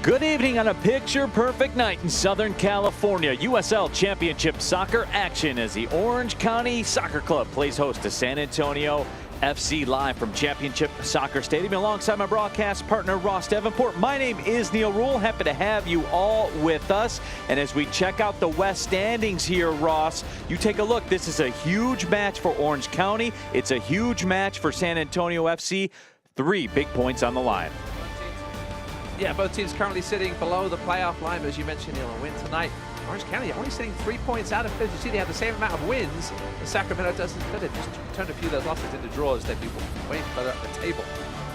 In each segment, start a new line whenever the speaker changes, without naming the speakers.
Good evening on a picture-perfect night in Southern California. USL Championship soccer action as the Orange County Soccer Club plays host to San Antonio FC live from Championship Soccer Stadium alongside my broadcast partner Ross Davenport. My name is Neil Rule. Happy to have you all with us. And as we check out the West standings here, Ross, you take a look. This is a huge match for Orange County. It's a huge match for San Antonio FC. 3 big points on the line.
Yeah, both teams currently sitting below the playoff line, but as you mentioned, Neil, a win tonight. Orange County only sitting 3 points out of 5th. You see, they have the same amount of wins as Sacramento doesn't, but they've just turned a few of those losses into draws. They'd be way further up the table.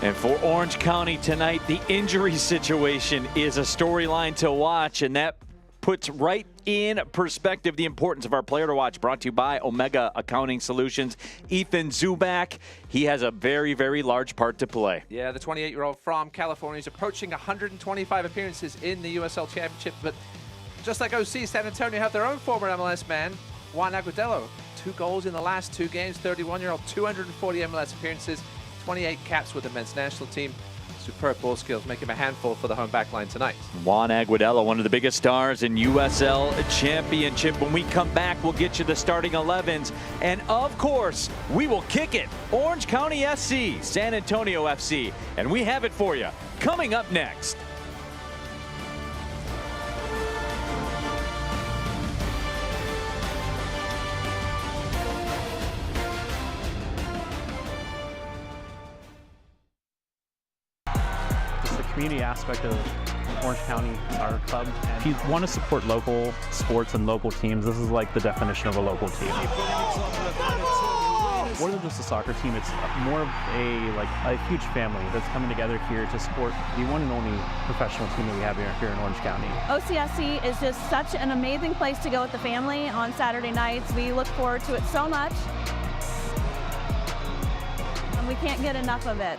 And for Orange County tonight, the injury situation is a storyline to watch, and that puts right in perspective the importance of our player to watch. Brought to you by Omega Accounting Solutions. Ethan Zubak, he has a very, very large part to play.
Yeah, the 28-year-old from California is approaching 125 appearances in the USL Championship, but just like OC, San Antonio have their own former MLS man, Juan Agudelo. 2 goals in the last 2 games, 31-year-old, 240 MLS appearances, 28 caps with the men's national team. Superb ball skills make him a handful for the home back line tonight.
Juan Agudelo, one of the biggest stars in USL Championship. When we come back, we'll get you the starting 11s. And of course, we will kick it. Orange County SC, San Antonio FC. And we have it for you coming up next.
Community aspect of Orange County Soccer Club. And if you want to support local sports and local teams, this is like the definition of a local team. More than just a soccer team, it's more of a huge family that's coming together here to support the one and only professional team that we have here in Orange County.
OCSC is just such an amazing place to go with the family on Saturday nights. We look forward to it so much, and we can't get enough of it.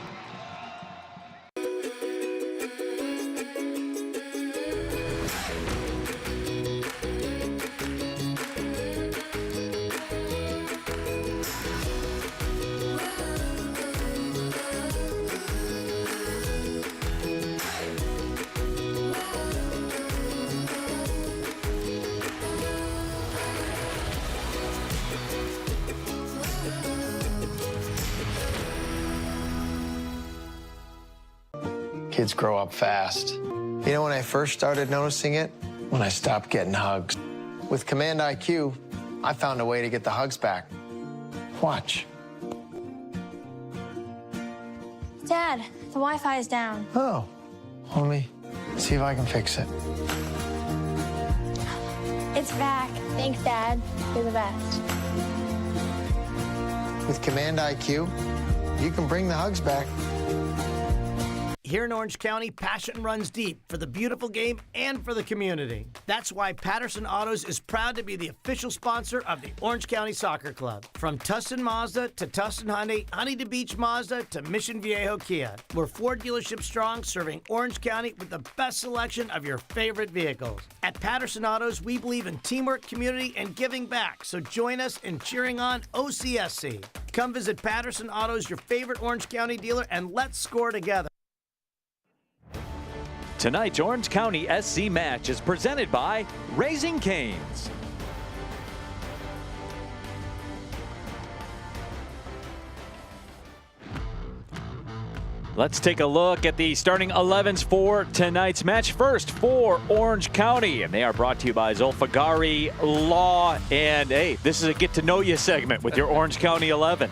Kids grow up fast. You know when I first started noticing it? When I stopped getting hugs. With Command IQ, I found a way to get the hugs back. Watch.
Dad, the Wi-Fi is down.
Oh, let me see if I can fix it.
It's back. Thanks, Dad. You're the best.
With Command IQ, you can bring the hugs back.
Here in Orange County, passion runs deep for the beautiful game and for the community. That's why Patterson Autos is proud to be the official sponsor of the Orange County Soccer Club. From Tustin Mazda to Tustin Hyundai, Huntington Beach Mazda to Mission Viejo Kia. We're 4 dealerships strong, serving Orange County with the best selection of your favorite vehicles. At Patterson Autos, we believe in teamwork, community, and giving back. So join us in cheering on OCSC. Come visit Patterson Autos, your favorite Orange County dealer, and let's score together.
Tonight's Orange County SC match is presented by Raising Cane's. Let's take a look at the starting 11s for tonight's match. First for Orange County, and they are brought to you by Zolfagari Law. And hey, this is a get to know you segment with your Orange County 11.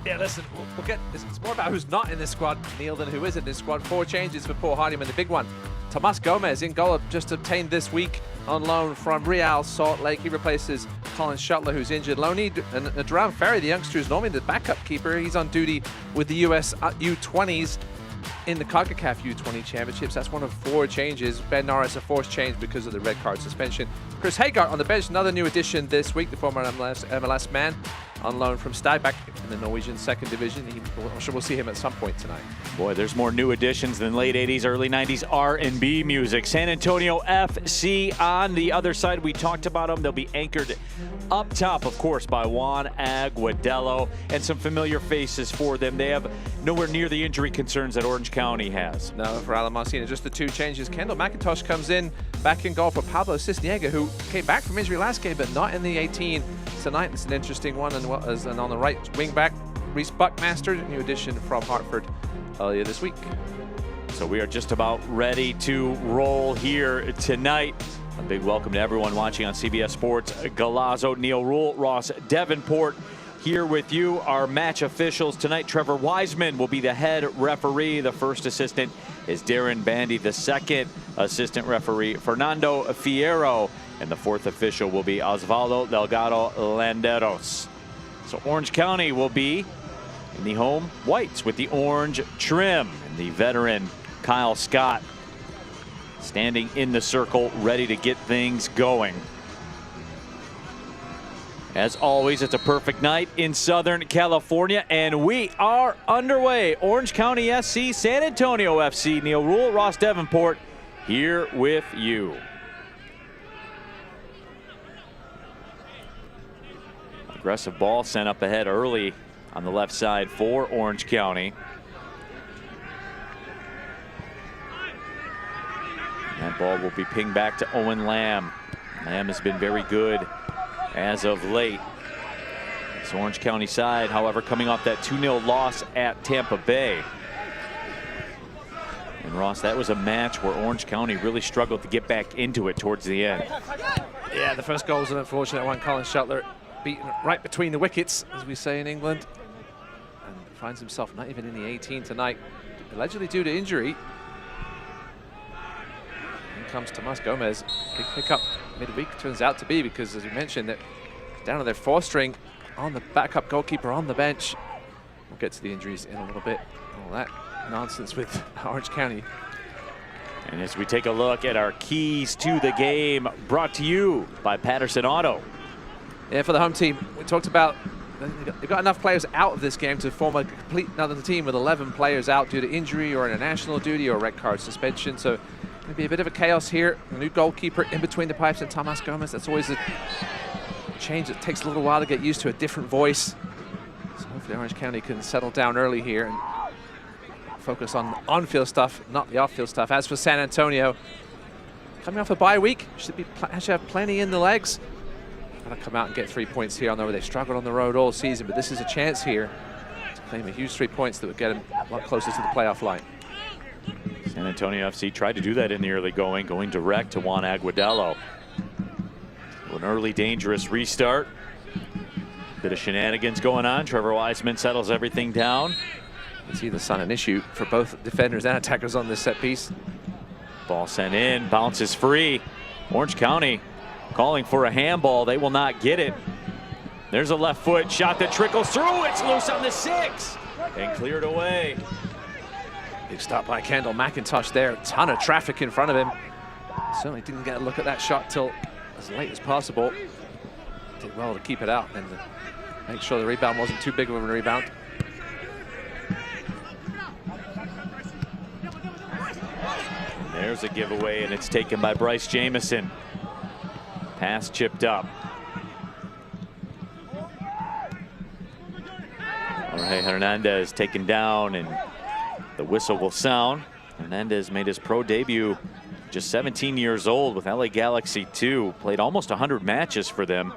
Yeah, listen, we'll get this. It's more about who's not in this squad, Neil, than who is in this squad. 4 changes for Paul Hardiman. The big one, Tomas Gomez in goal, just obtained this week on loan from Real Salt Lake. He replaces Colin Shuttler, who's injured. Loney and Duran Ferry, the youngster who's normally the backup keeper, he's on duty with the US U20s in the CONCACAF U20 Championships. That's one of 4 changes. Ben Norris, a forced change because of the red card suspension. Chris Hagar on the bench, another new addition this week, the former MLS man. on loan from Stabæk in the Norwegian second division. I'm sure we'll see him at some point tonight.
Boy, there's more new additions than late 80s, early 90s R&B music. San Antonio FC on the other side. We talked about them. They'll be anchored up top, of course, by Juan Agudelo, and some familiar faces for them. They have nowhere near the injury concerns that Orange County has.
No, for Alan Marcina, just the two changes. Kendall McIntosh comes in back in goal for Pablo Cisniega, who came back from injury last game, but not in the 18 tonight. It's an interesting one. And on the right wing back, Reese Buckmaster, new addition from Hartford earlier this week.
So we are just about ready to roll here tonight. A big welcome to everyone watching on CBS Sports. Galazzo, Neil Rule, Ross Davenport here with you. Our match officials tonight, Trevor Wiseman will be the head referee. The first assistant is Darren Bandy. The second assistant referee, Fernando Fierro. And the fourth official will be Osvaldo Delgado Landeros. So Orange County will be in the home whites with the orange trim. And the veteran Kyle Scott standing in the circle, ready to get things going. As always, it's a perfect night in Southern California, and we are underway. Orange County SC, San Antonio FC. Neil Rule, Ross Davenport here with you. Aggressive ball sent up ahead early on the left side for Orange County. That ball will be pinged back to Owen Lamb. Lamb has been very good as of late. This Orange County side, however, coming off that 2-0 loss at Tampa Bay. And Ross, that was a match where Orange County really struggled to get back into it towards the end.
Yeah, the first goal was an unfortunate one. Colin Shuttler beaten right between the wickets, as we say in England, and finds himself not even in the 18 tonight, allegedly due to injury. In comes Tomas Gomez. Big pickup midweek, turns out to be, because as you mentioned, that down to their fourth string on the backup goalkeeper on the bench. We'll get to the injuries in a little bit. All that nonsense with Orange County.
And as we take a look at our keys to the game, brought to you by Patterson Auto.
Yeah, for the home team, we talked about they've got enough players out of this game to form a complete another team with 11 players out due to injury or international duty or red card suspension. So going to be a bit of a chaos here. A new goalkeeper in between the pipes and Tomas Gomez. That's always a change that takes a little while to get used to, a different voice. So hopefully Orange County can settle down early here and focus on the on-field stuff, not the off-field stuff. As for San Antonio, coming off a bye week, should have plenty in the legs. Got to come out and get 3 points here. I know they struggled on the road all season, but this is a chance here to claim a huge 3 points that would get them a lot closer to the playoff line.
San Antonio FC tried to do that in the early going direct to Juan Agudelo. An early dangerous restart. Bit of shenanigans going on. Trevor Wiseman settles everything down.
You see the sun an issue for both defenders and attackers on this set piece.
Ball sent in, bounces free. Orange County calling for a handball. They will not get it. There's a left foot shot that trickles through. It's loose on the 6 and cleared away.
Big stop by Kendall McIntosh there. A ton of traffic in front of him. Certainly didn't get a look at that shot till as late as possible. Did well to keep it out and to make sure the rebound wasn't too big of a rebound.
There's a giveaway, and it's taken by Bryce Jamison. Pass chipped up. Jorge Hernandez taken down, and the whistle will sound. Hernandez made his pro debut just 17 years old with LA Galaxy 2. Played almost 100 matches for them.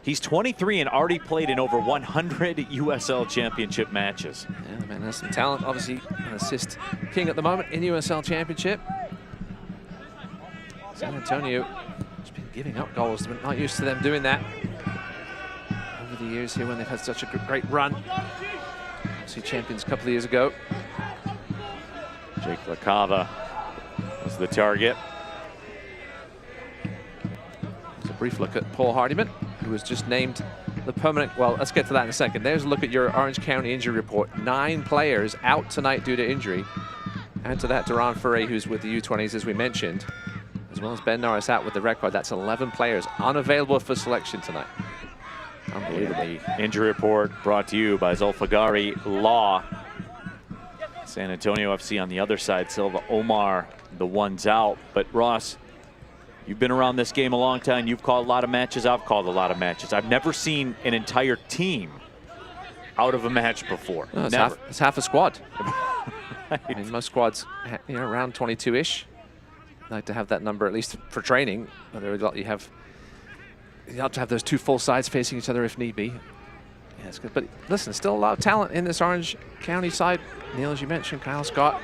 He's 23 and already played in over 100 USL Championship matches.
Yeah, the man has some talent. Obviously, an assist king at the moment in USL Championship. San Antonio has been giving up goals. We're not used to them doing that over the years here when they've had such a great run. Obviously, champions a couple of years ago.
Jake LaCava was the target.
There's a brief look at Paul Hardiman, who was just named the permanent. Well, let's get to that in a second. There's a look at your Orange County injury report. 9 players out tonight due to injury. Add to that Duran Ferre, who's with the U20s, as we mentioned, as well as Ben Norris out with the red card. That's 11 players unavailable for selection tonight. Unbelievable.
The injury report brought to you by Zulfagari Law. San Antonio FC on the other side, Silva Omar, the one's out. But Ross, you've been around this game a long time. You've called a lot of matches. I've called a lot of matches. I've never seen an entire team out of a match before.
No,
never.
It's half a squad.
Right.
I mean, most squads, around 22-ish. Like to have that number at least for training. You have to have those two full sides facing each other if need be. Yeah, it's good. But listen, still a lot of talent in this Orange County side. Neil, as you mentioned, Kyle Scott,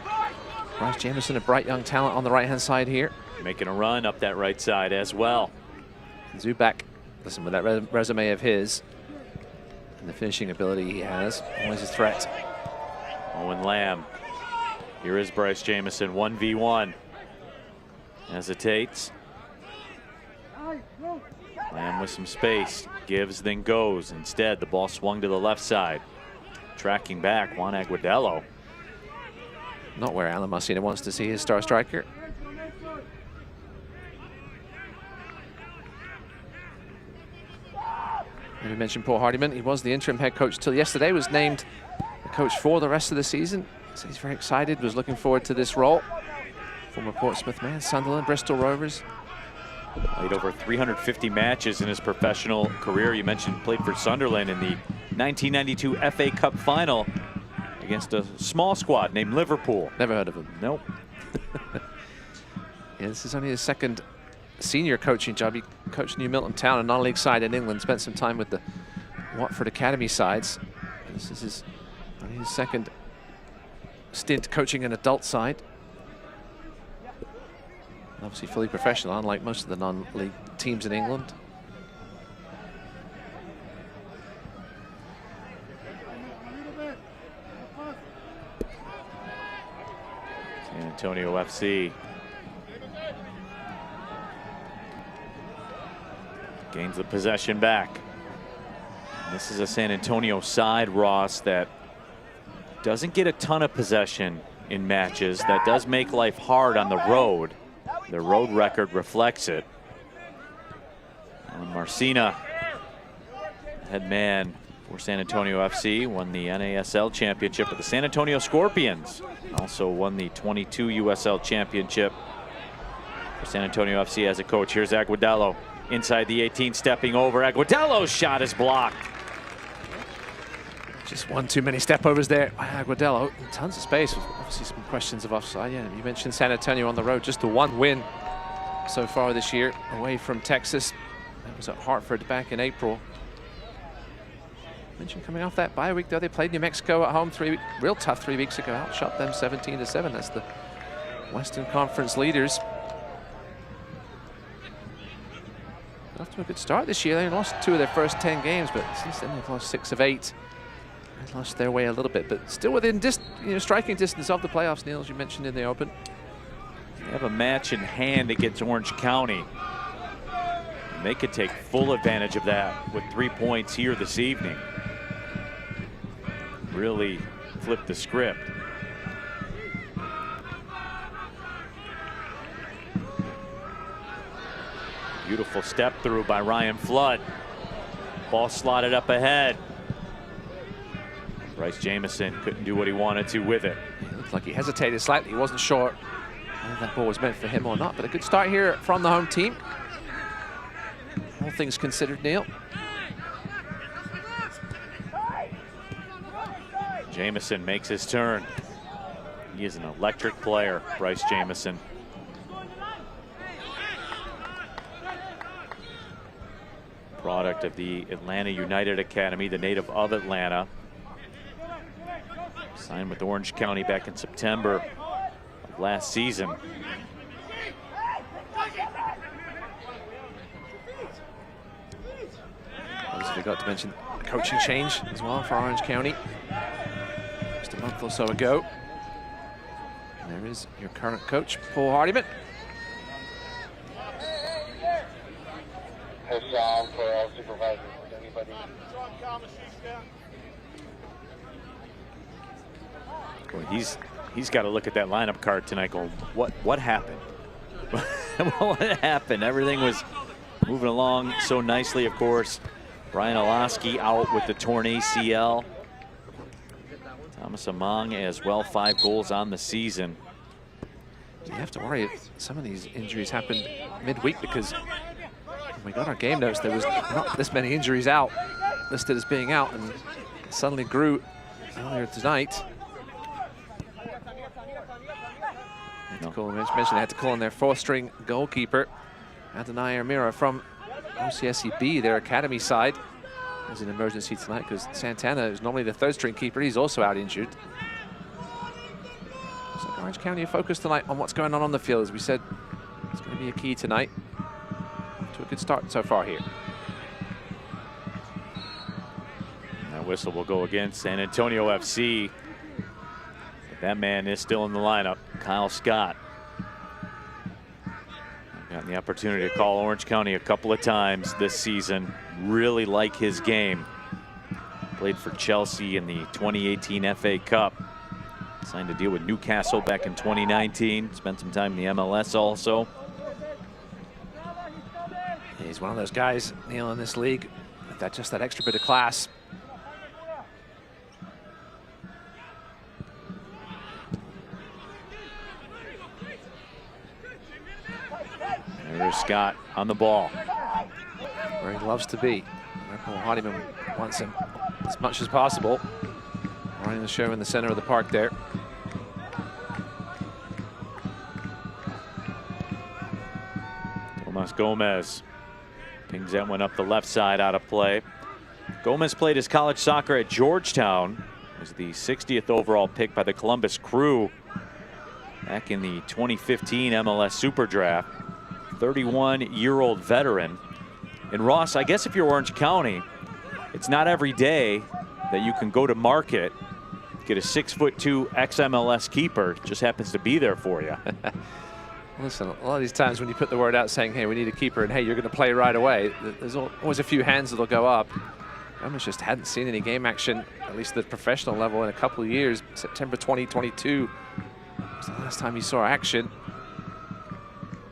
Bryce Jamison, a bright young talent on the right-hand side here.
Making a run up that right side as well.
Zubak, listen, with that resume of his and the finishing ability he has, always a threat.
Owen Lamb. Here is Bryce Jamison, 1v1. Hesitates. Lamb with some space. Gives, then goes. Instead, the ball swung to the left side. Tracking back, Juan Aguadello.
Not where Alan Massina wants to see his star striker. And we mentioned Paul Hardiman. He was the interim head coach till yesterday. Was named the coach for the rest of the season. So he's very excited. Was looking forward to this role. Former Portsmouth man, Sunderland, Bristol Rovers.
Played over 350 matches in his professional career. You mentioned played for Sunderland in the 1992 FA Cup final against a small squad named Liverpool.
Never heard of him.
Nope.
Yeah, this is only his second senior coaching job. He coached New Milton Town, a non-league side in England, spent some time with the Watford Academy sides. And this is only his second stint coaching an adult side. Obviously fully professional, unlike most of the non-league teams in England.
San Antonio FC gains the possession back. And this is a San Antonio side, Ross, that doesn't get a ton of possession in matches. That does make life hard on the road. Their road record reflects it. And Marcina, head man for San Antonio FC, won the NASL Championship with the San Antonio Scorpions. Also won the 22 USL Championship for San Antonio FC as a coach. Here's Aguadello inside the 18, stepping over. Aguadello's shot is blocked.
Just one too many step-overs there by Aguadello. Tons of space. Obviously some questions of offside. Yeah, you mentioned San Antonio on the road. Just the one win so far this year away from Texas. That was at Hartford back in April. Mentioned coming off that bye week though, they played New Mexico at home real tough 3 weeks ago. Outshot them 17-7. That's the Western Conference leaders. Got off to a good start this year. They lost 2 of their first 10 games, but since then they've lost 6 of 8. They lost their way a little bit, but still within striking distance of the playoffs, Neil, as you mentioned in the open.
They have a match in hand against Orange County. And they could take full advantage of that with 3 points here this evening. Really flip the script. Beautiful step through by Ryan Flood. Ball slotted up ahead. Bryce Jamison couldn't do what he wanted to with it.
It looked like he hesitated slightly. He wasn't sure whether that ball was meant for him or not, but a good start here from the home team. All things considered, Neil.
Jamison makes his turn. He is an electric player, Bryce Jamison. Product of the Atlanta United Academy, the native of Atlanta. Signed with Orange County back in September of last season.
I forgot to mention a coaching change as well for Orange County. Just a month or so ago. And there is your current coach, Paul Hardiman.
Hey, Sean, for all supervisors, anybody?
Well, he's got to look at that lineup card tonight going, what happened? What happened? Everything was moving along so nicely, of course. Brian Olaski out with the torn ACL. Thomas Among as well, 5 goals on the season.
You have to worry if some of these injuries happened midweek, because when we got our game notes, there was not this many injuries out, listed as being out, and it suddenly grew earlier tonight. Mentioned they had to call in their 4th-string goalkeeper, Adonai Armira from OCSEB, their academy side. There's an emergency tonight because Santana is normally the 3rd-string keeper. He's also out injured. So Orange County are focused tonight on what's going on the field. As we said, it's going to be a key tonight to a good start so far here.
That whistle will go against San Antonio FC. But that man is still in the lineup, Kyle Scott. I've gotten the opportunity to call Orange County a couple of times this season. Really like his game. Played for Chelsea in the 2018 FA Cup. Signed a deal with Newcastle back in 2019. Spent some time in the MLS also.
He's one of those guys, Neil, in this league with just that extra bit of class.
There's Scott on the ball.
Where he loves to be. Paul Hardiman wants him as much as possible. Running the show in the center of the park there.
Tomas Gomez pings that one up the left side, out of play. Gomez played his college soccer at Georgetown. Was the 60th overall pick by the Columbus Crew back in the 2015 MLS Super Draft. 31-year-old veteran. And Ross, I guess if you're Orange County, it's not every day that you can go to market, get a 6'2" ex-MLS keeper, just happens to be there for you.
Listen, a lot of these times when you put the word out saying, hey, we need a keeper, and hey, you're going to play right away, there's always a few hands that'll go up. Gomez just hadn't seen any game action, at least at the professional level, in a couple of years. September 2022 was the last time he saw action.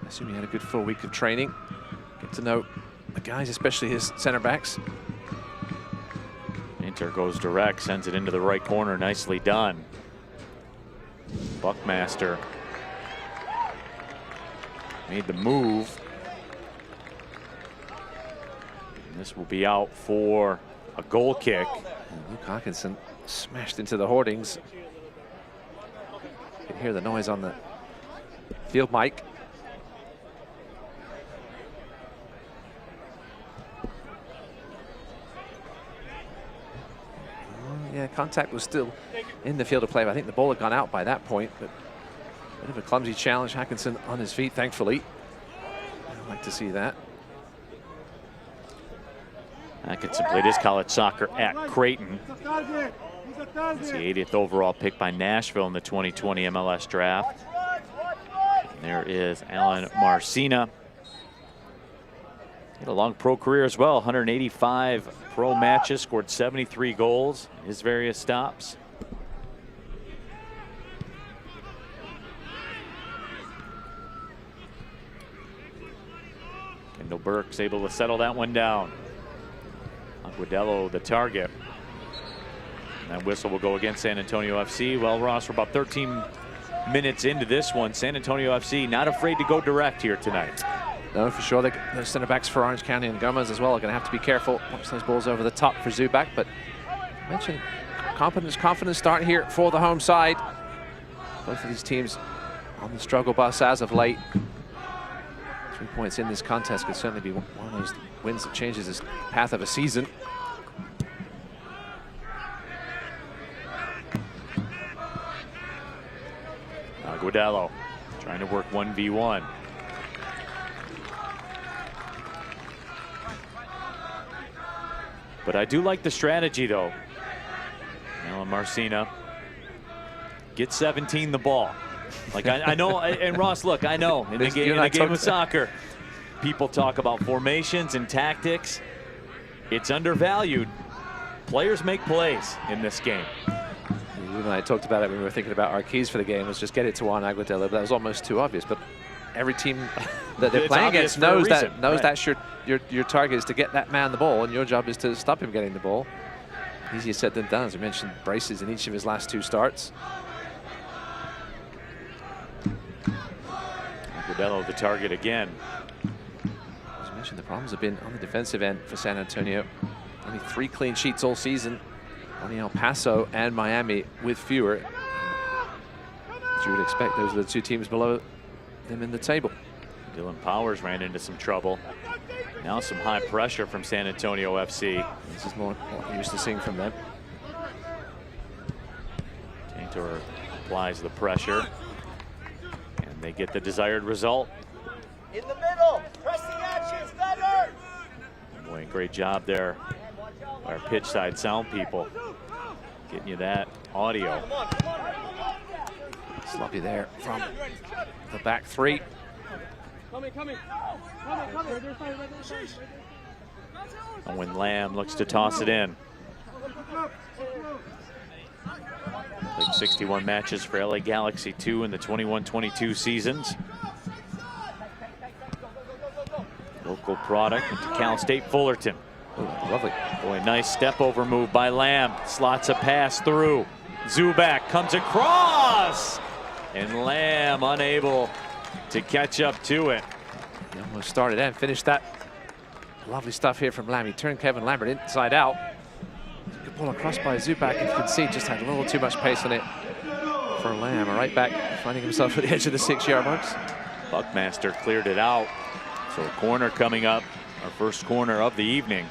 I assume he had a good full week of training. Get to know the guys, especially his center backs.
Inter goes direct, sends it into the right corner. Nicely done. Buckmaster made the move. And this will be out for a goal kick.
And Luke Hawkinson smashed into the hoardings. You can hear the noise on the field mic. Yeah, contact was still in the field of play. I think the ball had gone out by that point, but a bit of a clumsy challenge. Hawkinson on his feet, thankfully. I'd like to see that.
Atkinson played his college soccer at Creighton. He's the 80th overall pick by Nashville in the 2020 MLS draft. And there is Alan Marcina. He had a long pro career as well, 185 pro matches, scored 73 goals in his various stops. Kendall Burke's able to settle that one down. Aguadello the target. And that whistle will go against San Antonio FC. Well, Ross, we're about 13 minutes into this one. San Antonio FC not afraid to go direct here tonight.
No, for sure. The center backs for Orange County and Gomez as well are going to have to be careful. Watch those balls over the top for Zubac. But I mentioned confident start here for the home side. Both of these teams on the struggle bus as of late. 3 points in this contest could certainly be one of those wins that changes the path of a season.
Aguadello trying to work 1v1. But I do like the strategy, though. Alan Marcina get 17 the ball. Like I know, and Ross, look, I know in the game of soccer, people talk about formations and tactics. It's undervalued. Players make plays in this game.
You and I talked about it when we were thinking about our keys for the game, was just get it to Juan Aguadello, but that was almost too obvious. But every team that they're
It's
playing
obvious
against
for a
knows
reason,
that
right.
that's your target is to get that man the ball, and your job is to stop him getting the ball. Easier said than done, as we mentioned, braces in each of his last 2 starts.
Agudelo the target again.
As you mentioned, the problems have been on the defensive end for San Antonio. Only 3 clean sheets all season. Only El Paso and Miami with fewer. As you would expect, those are the 2 teams below them in the table.
Dylan Powers ran into some trouble. Now some high pressure from San Antonio FC.
This is more what you're used to seeing from them.
Taintor applies the pressure, and they get the desired result.
In the middle, press the actions better.
Boy, great job there by our pitch side sound people, getting you that audio.
Sloppy there from the back 3.
And when Lamb looks to toss it in. Played 61 matches for LA Galaxy 2 in the 21-22 seasons. Local product into Cal State Fullerton.
Ooh, lovely.
Boy, nice step over move by Lamb. Slots a pass through. Zuback comes across. And Lamb unable to catch up to it.
He almost started and finished that. Lovely stuff here from Lamb. He turned Kevin Lambert inside out. Good ball across by Zuback. If you can see, just had a little too much pace on it for Lamb. Right back, finding himself at the edge of the 6-yard marks.
Buckmaster cleared it out. So a corner coming up. Our first corner of the evening.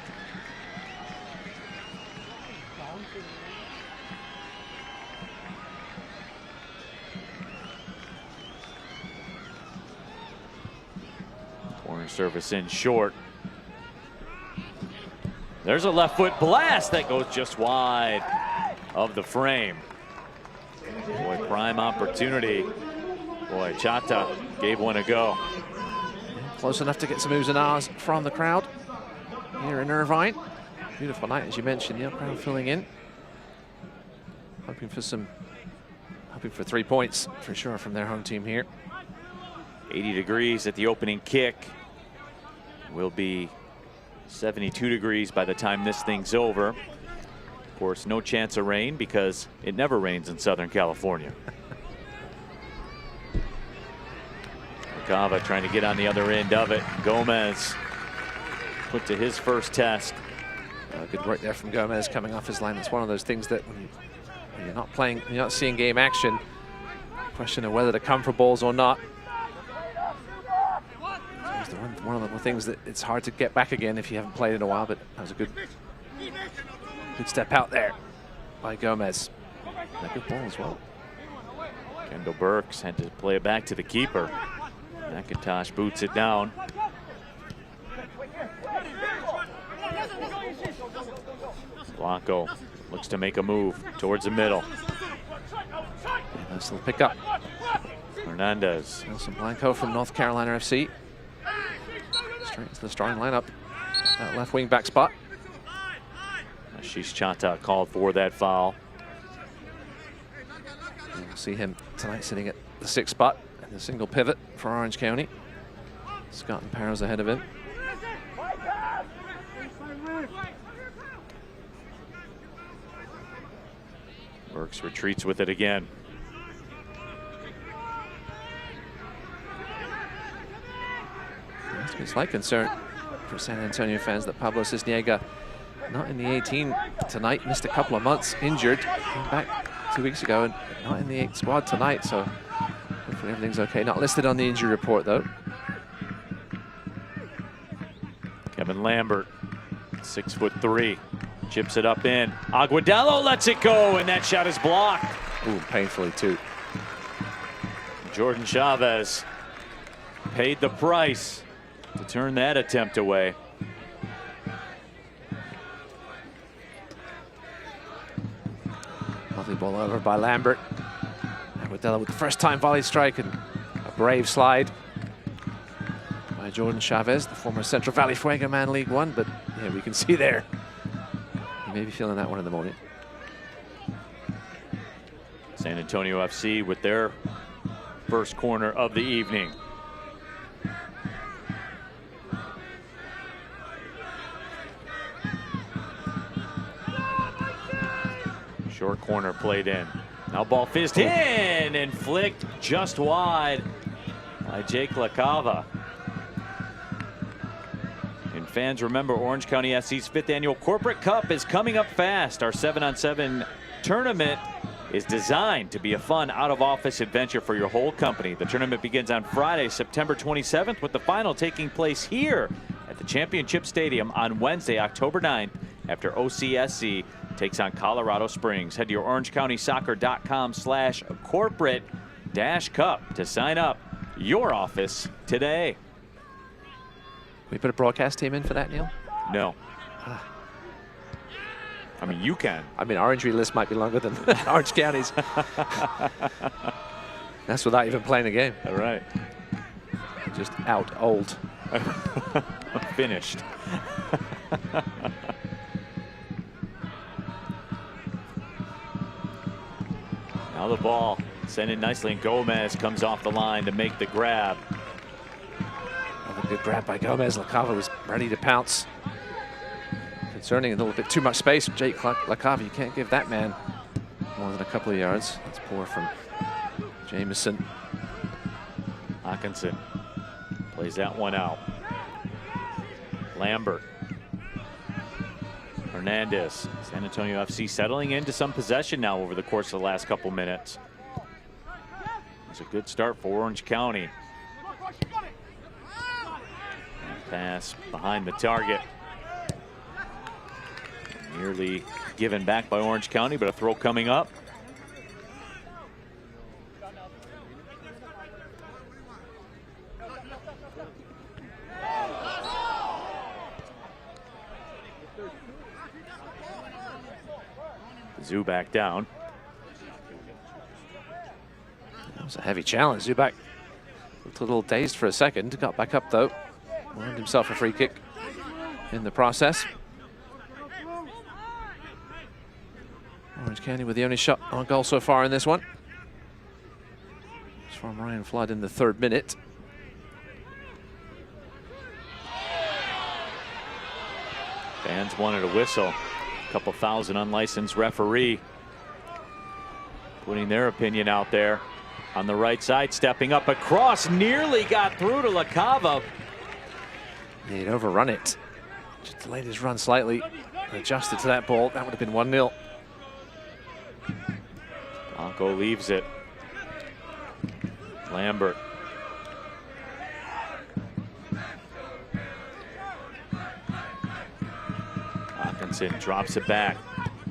Corner service in short. There's a left foot blast that goes just wide of the frame. Boy, prime opportunity. Boy, Chata gave one a go.
Close enough to get some oohs and ahs from the crowd here in Irvine. Beautiful night, as you mentioned, the crowd filling in. Hoping for 3 points for sure from their home team here.
80 degrees at the opening kick. Will be 72 degrees by the time this thing's over. Of course, no chance of rain because it never rains in Southern California. Cava trying to get on the other end of it. Gomez put to his first test.
Good work there from Gomez coming off his line. It's one of those things that when you're not playing, you're not seeing game action, question of whether to come for balls or not. It's one of the things that it's hard to get back again if you haven't played in a while, but that was a good step out there by Gomez. And a good ball as well.
Kendall Burks had to play it back to the keeper. McIntosh boots it down. Blanco looks to make a move towards the middle.
Nice little pickup.
Hernandez.
Nelson Blanco from North Carolina FC. Straight into the starting lineup. That left wing back spot.
Ashish Chata called for that foul.
We'll see him tonight sitting at the 6th spot and the single pivot for Orange County. Scott and Parro's ahead of him.
Burks retreats with it again.
It's a slight concern for San Antonio fans that Pablo Cisniega, not in the 18 tonight, missed a couple of months, injured, came back 2 weeks ago and not in the 8 squad tonight, so hopefully everything's okay. Not listed on the injury report though.
Kevin Lambert, 6'3", chips it up in. Agudelo lets it go, and that shot is blocked.
Ooh, painfully too.
Jordan Chavez paid the price to turn that attempt away.
Lovely ball over by Lambert. Agudelo with the first time volley strike and a brave slide by Jordan Chavez, the former Central Valley Fuego man, League One, but yeah, we can see there. He may be feeling that one in the morning.
San Antonio FC with their first corner of the evening. Short corner played in. Now ball fizzed in and flicked just wide by Jake LaCava. And fans, remember, Orange County SC's 5th annual Corporate Cup is coming up fast. Our 7-on-7 tournament is designed to be a fun out-of-office adventure for your whole company. The tournament begins on Friday, September 27th, with the final taking place here at the Championship Stadium on Wednesday, October 9th, after OCSC takes on Colorado Springs. Head to your orangecountysoccer.com/corporate-cup to sign up your office today.
We put a broadcast team in for that, Neil?
No. I mean, you can.
I mean, our injury list might be longer than Orange County's. That's without even playing a game.
All right.
Just out old.
Finished. Now the ball sent in nicely, and Gomez comes off the line to make the grab.
Another good grab by Gomez. LaCava was ready to pounce. Concerning a little bit too much space. Jake LaCava, you can't give that man more than a couple of yards. That's poor from Jameson.
Hawkinson plays that one out. Lambert. Hernandez. San Antonio FC settling into some possession now over the course of the last couple minutes. It's a good start for Orange County. Pass behind the target. Nearly given back by Orange County, but a throw coming up. Zubak down.
That was a heavy challenge. Zubak looked a little dazed for a second. Got back up though. Earned himself a free kick in the process. Orange County with the only shot on goal so far in this one. It's from Ryan Flood in the 3rd minute.
Fans wanted a whistle. A couple thousand unlicensed referee putting their opinion out there. On the right side, stepping up across, nearly got through to LaCava.
He'd overrun it. Just delayed his run slightly. Adjusted to that ball. That would have been 1-0.
Blanco leaves it. Lambert. Hawkinson drops it back.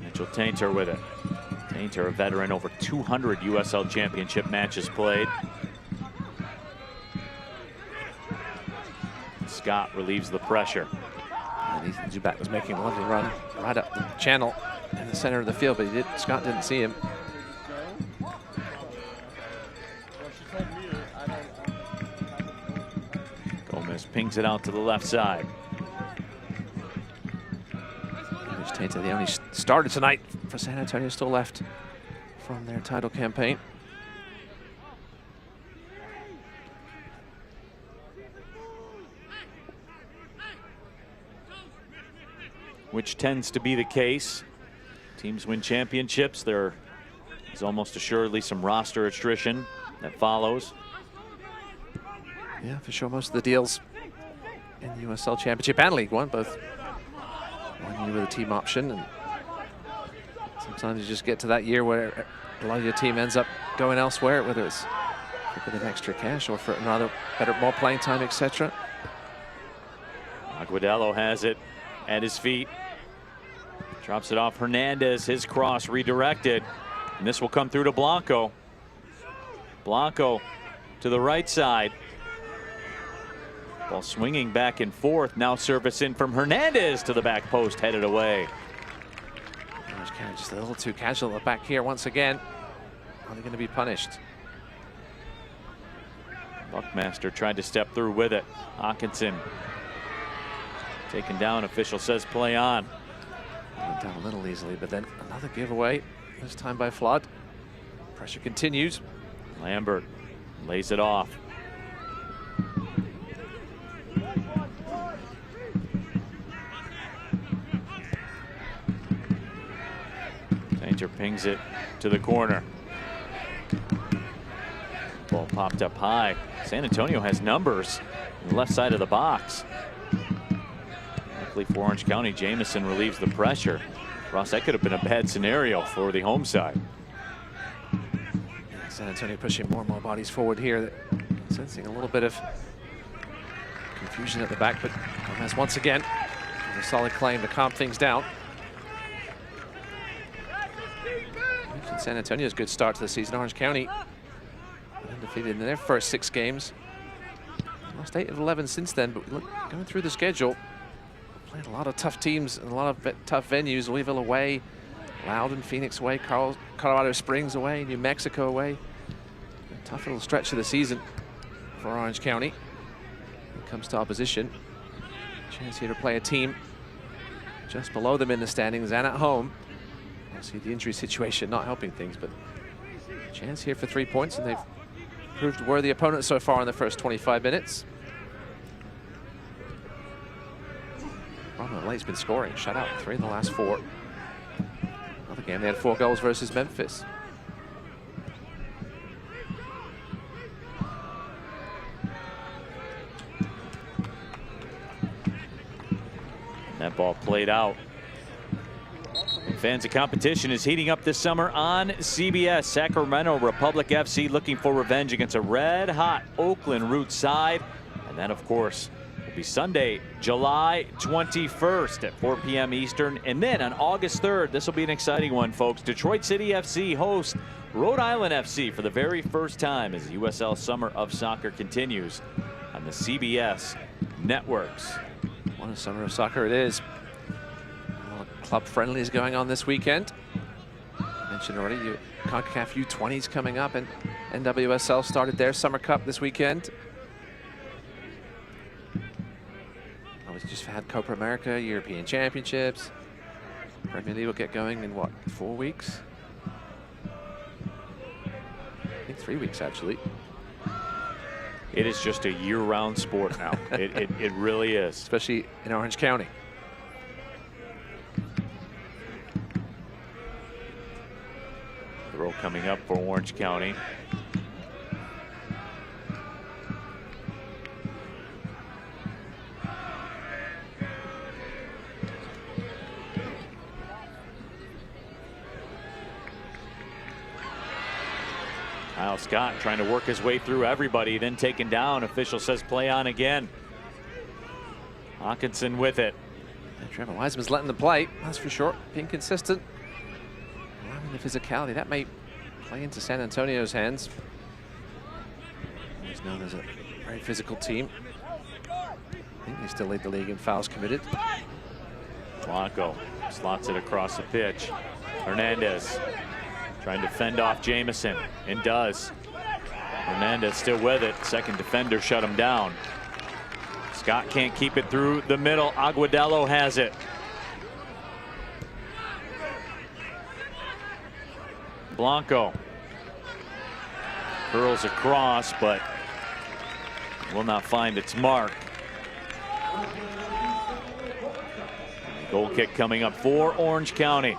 Mitchell Tainter with it. Tainter, a veteran, over 200 USL Championship matches played. Scott relieves the pressure.
And Zubak was making a lovely run right up the channel in the center of the field, but Scott didn't see him.
Gomez pings it out to the left side.
Tainter, the only starter tonight for San Antonio, still left from their title campaign.
Which tends to be the case. Teams win championships. There is almost assuredly some roster attrition that follows.
Yeah, for sure. Most of the deals in the USL Championship and League One, both 1 year with a team option. And sometimes you just get to that year where a lot of your team ends up going elsewhere, whether it's for a bit of extra cash or for another better, more playing time, etc.
Aguadello has it at his feet. Drops it off Hernandez, his cross redirected. And this will come through to Blanco. Blanco to the right side. Ball swinging back and forth. Now service in from Hernandez to the back post, headed away.
Just a little too casual back here once again. Are they going to be punished?
Buckmaster tried to step through with it. Hawkinson taken down. Official says play on.
Went down a little easily, but then another giveaway, this time by Flood. Pressure continues.
Lambert lays it off. Painter pings it to the corner. Ball popped up high. San Antonio has numbers on the left side of the box. Luckily for Orange County, Jamison relieves the pressure. Ross, that could have been a bad scenario for the home side.
San Antonio pushing more and more bodies forward here. Sensing a little bit of confusion at the back, but Gomez once again has a solid claim to calm things down. San Antonio's good start to the season. Orange County undefeated in their first 6 games. Lost 8 of 11 since then, but look, going through the schedule, playing a lot of tough teams and a lot of tough venues. Louisville away, Loudon, Phoenix away, Colorado Springs away, New Mexico away. A tough little stretch of the season for Orange County. When it comes to opposition, chance here to play a team just below them in the standings and at home. See the injury situation not helping things, but chance here for 3 points, and they've proved worthy opponents so far in the first 25 minutes. Roman Late's been scoring, shut out 3 in the last 4. Another game they had 4 goals versus Memphis.
And that ball played out. Fans of competition is heating up this summer on CBS. Sacramento Republic FC looking for revenge against a red-hot Oakland Root side. And that, of course, will be Sunday, July 21st at 4 p.m. Eastern. And then on August 3rd, this will be an exciting one, folks. Detroit City FC hosts Rhode Island FC for the very first time as the USL Summer of Soccer continues on the CBS networks.
What a summer of soccer it is. Club friendlies going on this weekend. I mentioned already, CONCACAF U20s coming up, and NWSL started their Summer Cup this weekend. We just had Copa America, European Championships. Premier League will get going in what, 4 weeks? I think 3 weeks actually.
It is just a year-round sport now. it really is.
Especially in Orange County.
Throw coming up for Orange County. Kyle Scott trying to work his way through everybody, then taken down. Official says play on again. Hawkinson with it.
And Trevor Wiseman's letting them play, that's for sure. Being consistent. Allowing the physicality. That may play into San Antonio's hands. He's known as a very physical team. I think they still lead the league in fouls committed.
Blanco slots it across the pitch. Hernandez trying to fend off Jamison, and does. Hernandez still with it. Second defender shut him down. Scott can't keep it through the middle. Aguadello has it. Blanco curls across, but will not find its mark. Goal kick coming up for Orange County.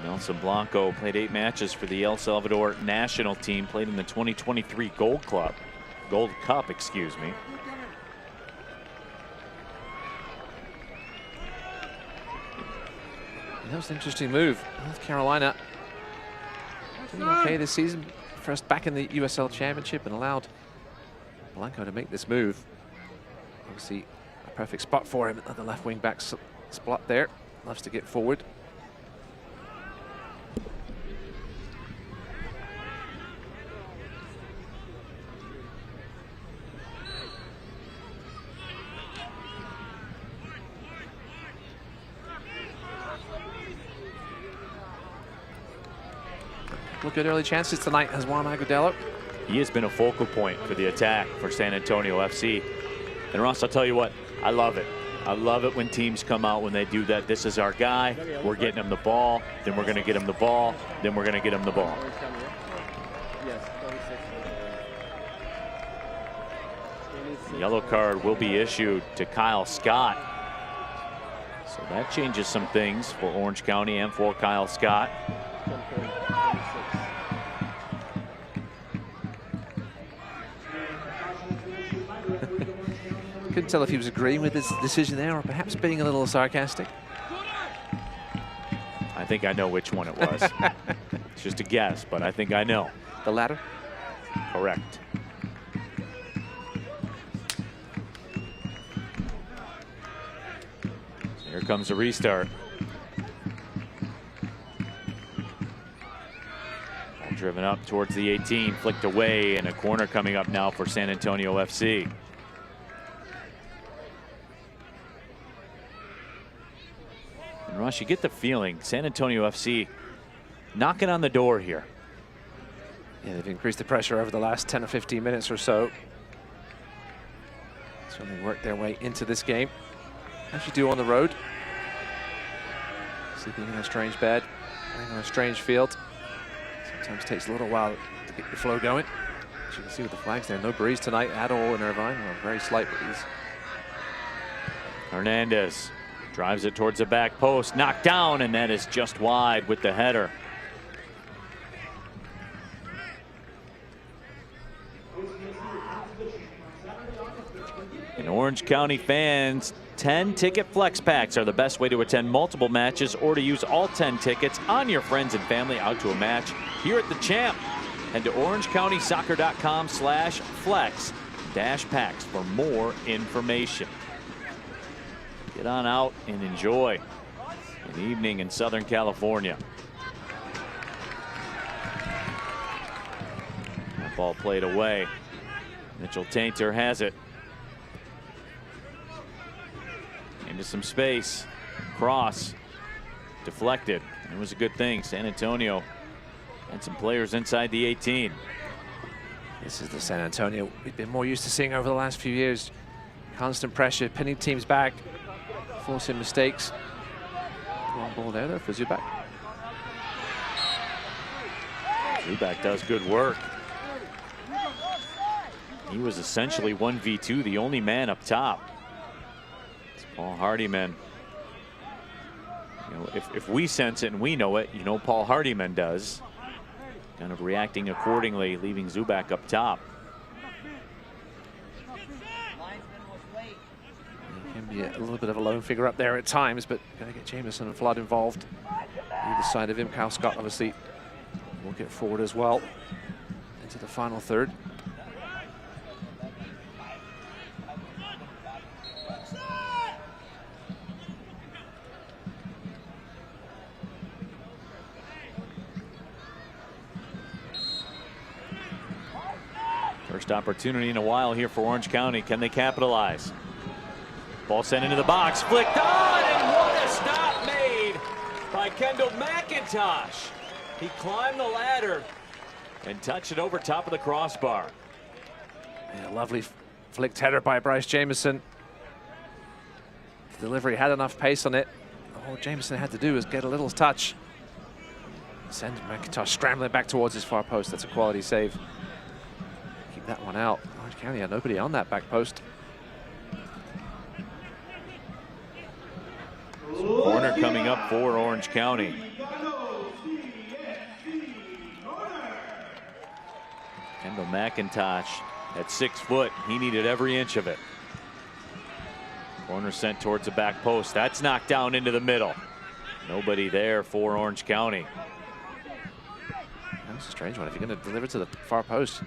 Nelson Blanco played 8 matches for the El Salvador national team, played in the 2023 Gold Cup, excuse me.
That was an interesting move. North Carolina doing okay this season. First back in the USL Championship, and allowed Blanco to make this move. Obviously a perfect spot for him at the left wing back spot there. Loves to get forward. Look at early chances tonight as Juan Aguadello.
He has been a focal point for the attack for San Antonio FC. And Ross, I'll tell you what, I love it. I love it when teams come out when they do that. This is our guy. We're getting him the ball. Then we're going to get him the ball. Then we're going to get him the ball. The yellow card will be issued to Kyle Scott. So that changes some things for Orange County and for Kyle Scott.
Couldn't tell if he was agreeing with his decision there or perhaps being a little sarcastic.
I think I know which one it was. It's just a guess, but I think I know.
The latter?
Correct. So here comes the restart. Ball driven up towards the 18, flicked away, and a corner coming up now for San Antonio FC. And Rush, you get the feeling San Antonio FC knocking on the door here.
Yeah, they've increased the pressure over the last 10 or 15 minutes or so. Certainly worked their way into this game, as you do on the road. Sleeping in a strange bed, playing on a strange field. Sometimes takes a little while to get the flow going. As you can see with the flags there, no breeze tonight at all in Irvine, or a very slight breeze.
Hernandez drives it towards the back post, knocked down, and that is just wide with the header. And Orange County fans, 10 ticket flex packs are the best way to attend multiple matches or to use all 10 tickets on your friends and family out to a match here at the Champ. Head to orangecountysoccer.com/flex-packs for more information. Get on out and enjoy an evening in Southern California. That ball played away. Mitchell Tainter has it. Into some space. Cross. Deflected. It was a good thing. San Antonio had some players inside the 18.
This is the San Antonio we've been more used to seeing over the last few years. Constant pressure, pinning teams back, forcing mistakes. Long ball there though for Zubak.
Zubak does good work. He was essentially 1v2, the only man up top. It's Paul Hardiman. You know, if we sense it and we know it, you know Paul Hardiman does. Kind of reacting accordingly, leaving Zubak up top.
He can be a little bit of a lone figure up there at times, but gotta get Jameson and Flood involved. Either side of him, Kyle Scott obviously will get forward as well into the final third.
First opportunity in a while here for Orange County. Can they capitalize? Ball sent into the box, flicked on, and what a stop made by Kendall McIntosh. He climbed the ladder and touched it over top of the crossbar.
Yeah, lovely flicked header by Bryce Jameson. The delivery had enough pace on it. All Jameson had to do was get a little touch. Send McIntosh scrambling back towards his far post. That's a quality save. Keep that one out. Orange County had nobody on that back post.
Corner coming up for Orange County. Kendall McIntosh at 6 foot. He needed every inch of it. Corner sent towards the back post. That's knocked down into the middle. Nobody there for Orange County.
That's a strange one. If you're going to deliver to the far post,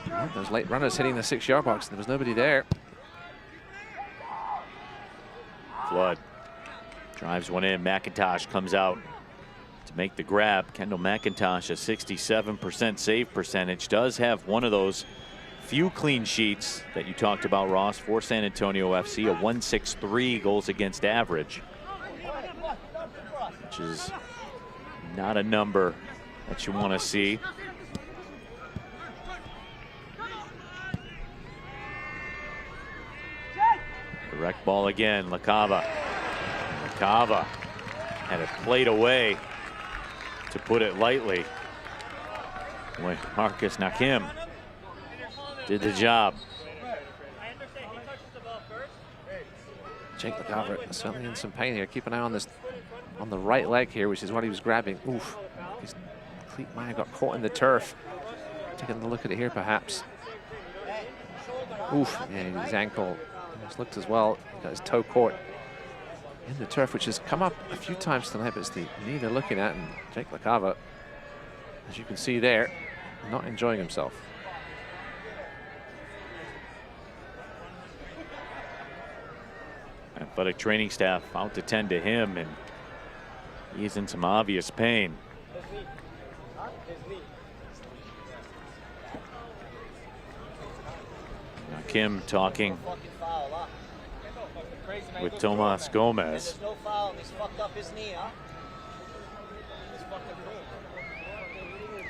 well, those late runners hitting the 6-yard box, there was nobody there.
Flood drives one in. McIntosh comes out to make the grab. Kendall McIntosh, a 67% save percentage, does have one of those few clean sheets that you talked about, Ross, for San Antonio FC, a 163 goals against average, which is not a number that you want to see. Direct ball again, LaCava. LaCava had it played away, to put it lightly. Boy, Marcus Nakim did the job.
Jake LaCava certainly in some pain here. Keep an eye on this, on the right leg here, which is what he was grabbing. Oof, his cleat might have got caught in the turf. Taking a look at it here, perhaps. Oof, yeah, his ankle almost looked as well. He got his toe caught in the turf, which has come up a few times tonight, but it's the knee they're looking at, and Jake LaCava, as you can see there, not enjoying himself.
Athletic training staff out to tend to him, and he's in some obvious pain. Now Kim talking with Tomas Gomez.
There's no foul. He's fucked up his knee, huh? He's fucked up his knee.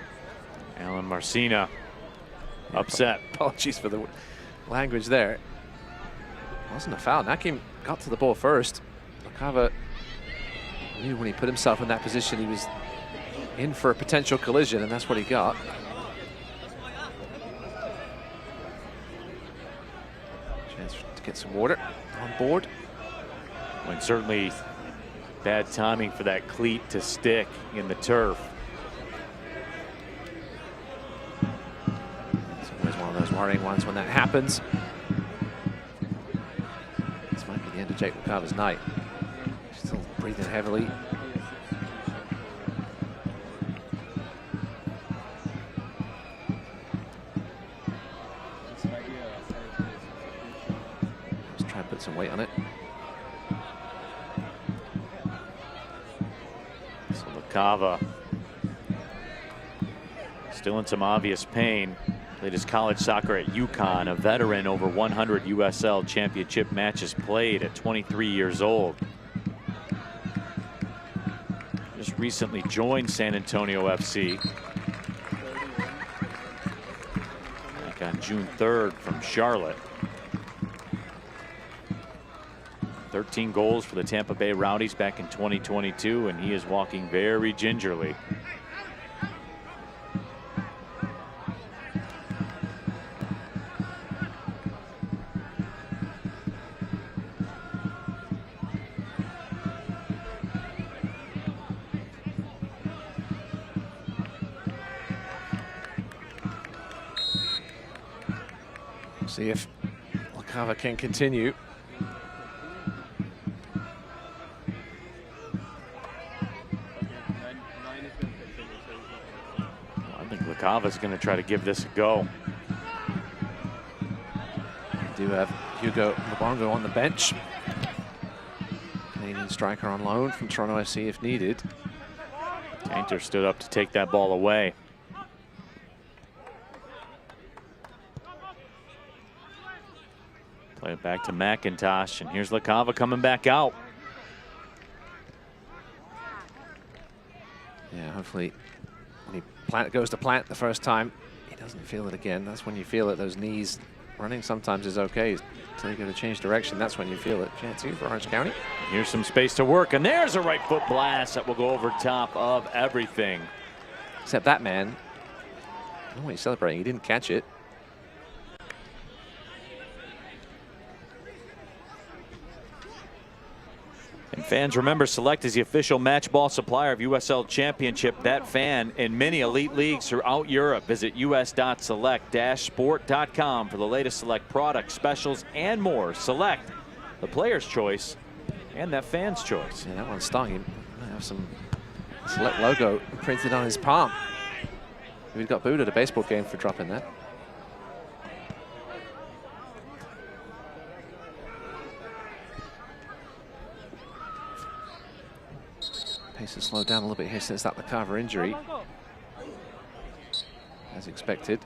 Alan Marcina upset.
Apologies for the language there. Wasn't a foul. Nakim got to the ball first. LaCava knew when he put himself in that position he was in for a potential collision, and that's what he got. Chance to get some water on board.
When certainly bad timing for that cleat to stick in the turf.
It's always one of those worrying ones when that happens. This might be the end of Jake LaCava's night. Still breathing heavily. Let's try and put some weight on it.
So LaCava still in some obvious pain. Played his college soccer at UConn, a veteran, over 100 USL Championship matches played at 23 years old. Just recently joined San Antonio FC. Like on June 3rd from Charlotte. 13 goals for the Tampa Bay Rowdies back in 2022, and he is walking very gingerly.
See if LaCava can continue.
I think LaCava's going to try to give this a go.
We do have Hugo Mbongo on the bench. Canadian striker on loan from Toronto FC if needed.
Tainter stood up to take that ball away. Play it back to McIntosh, and here's LaCava coming back out.
Yeah, hopefully when he goes to plant the first time, he doesn't feel it again. That's when you feel it. Those knees running sometimes is okay. Until you go to change direction, that's when you feel it. Chance here for Orange County.
Here's some space to work, and there's a right foot blast that will go over top of everything.
Except that man, I don't know what he's celebrating. He didn't catch it.
And fans, remember, Select is the official match ball supplier of USL Championship. That fan in many elite leagues throughout Europe. Visit us.select-sport.com for the latest Select products, specials, and more. Select, the player's choice, and that fan's choice.
Yeah, that one stung him. Might have some Select logo printed on his palm. He got booed at a baseball game for dropping that. Pace has slowed down a little bit here since that LaCava injury, as expected.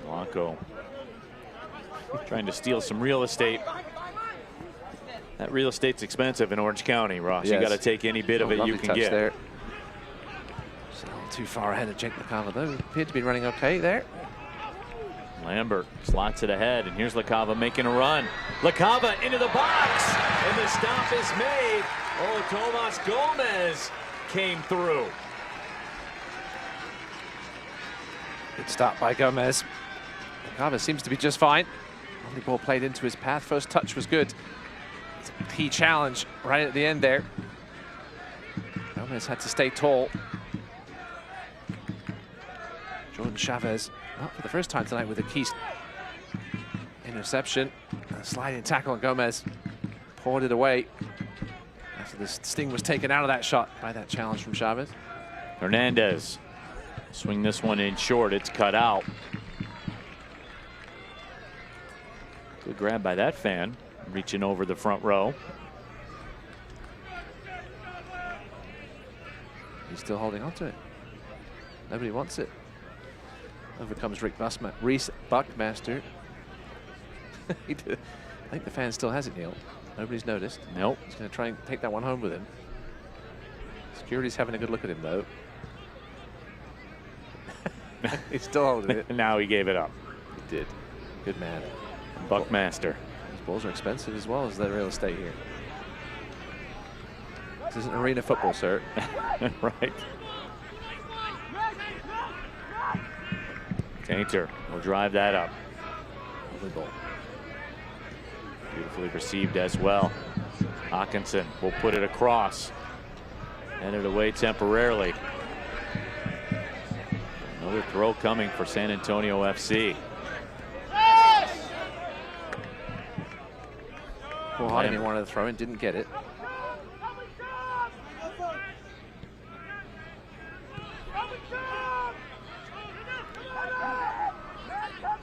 Blanco trying to steal some real estate. That real estate's expensive in Orange County, Ross.
Yes.
You got to take any bit of it you can get.
There. So too far ahead of Jake LaCava, though. He appeared to be running okay there.
Lambert slots it ahead, and here's LaCava making a run. LaCava into the box, and the stop is made. Oh, Tomas Gomez came through.
Good stop by Gomez. Carver seems to be just fine. Lovely ball played into his path. First touch was good. It's a key challenge right at the end there. Gomez had to stay tall. Jordan Chavez, not for the first time tonight, with a key interception. A sliding tackle, and Gomez poured it away after the sting was taken out of that shot by that challenge from Chavez.
Hernandez swing this one in short. It's cut out. Good grab by that fan, reaching over the front row.
He's still holding on to it. Nobody wants it. Over comes Reese Buckmaster. I think the fan still has it, Neil. Nobody's noticed.
Nope.
He's going to try and take that one home with him. Security's having a good look at him, though. He's still holding it.
Now he gave it up.
He did. Good man.
Buckmaster.
These balls are expensive as well as their real estate here. This isn't arena football, sir.
Right. Tainter will drive that up.
Lovely ball.
Beautifully received as well. Hawkinson will put it across. Headed away temporarily. Another throw coming for San Antonio FC.
Paul Hardiman wanted to throw in, didn't get it.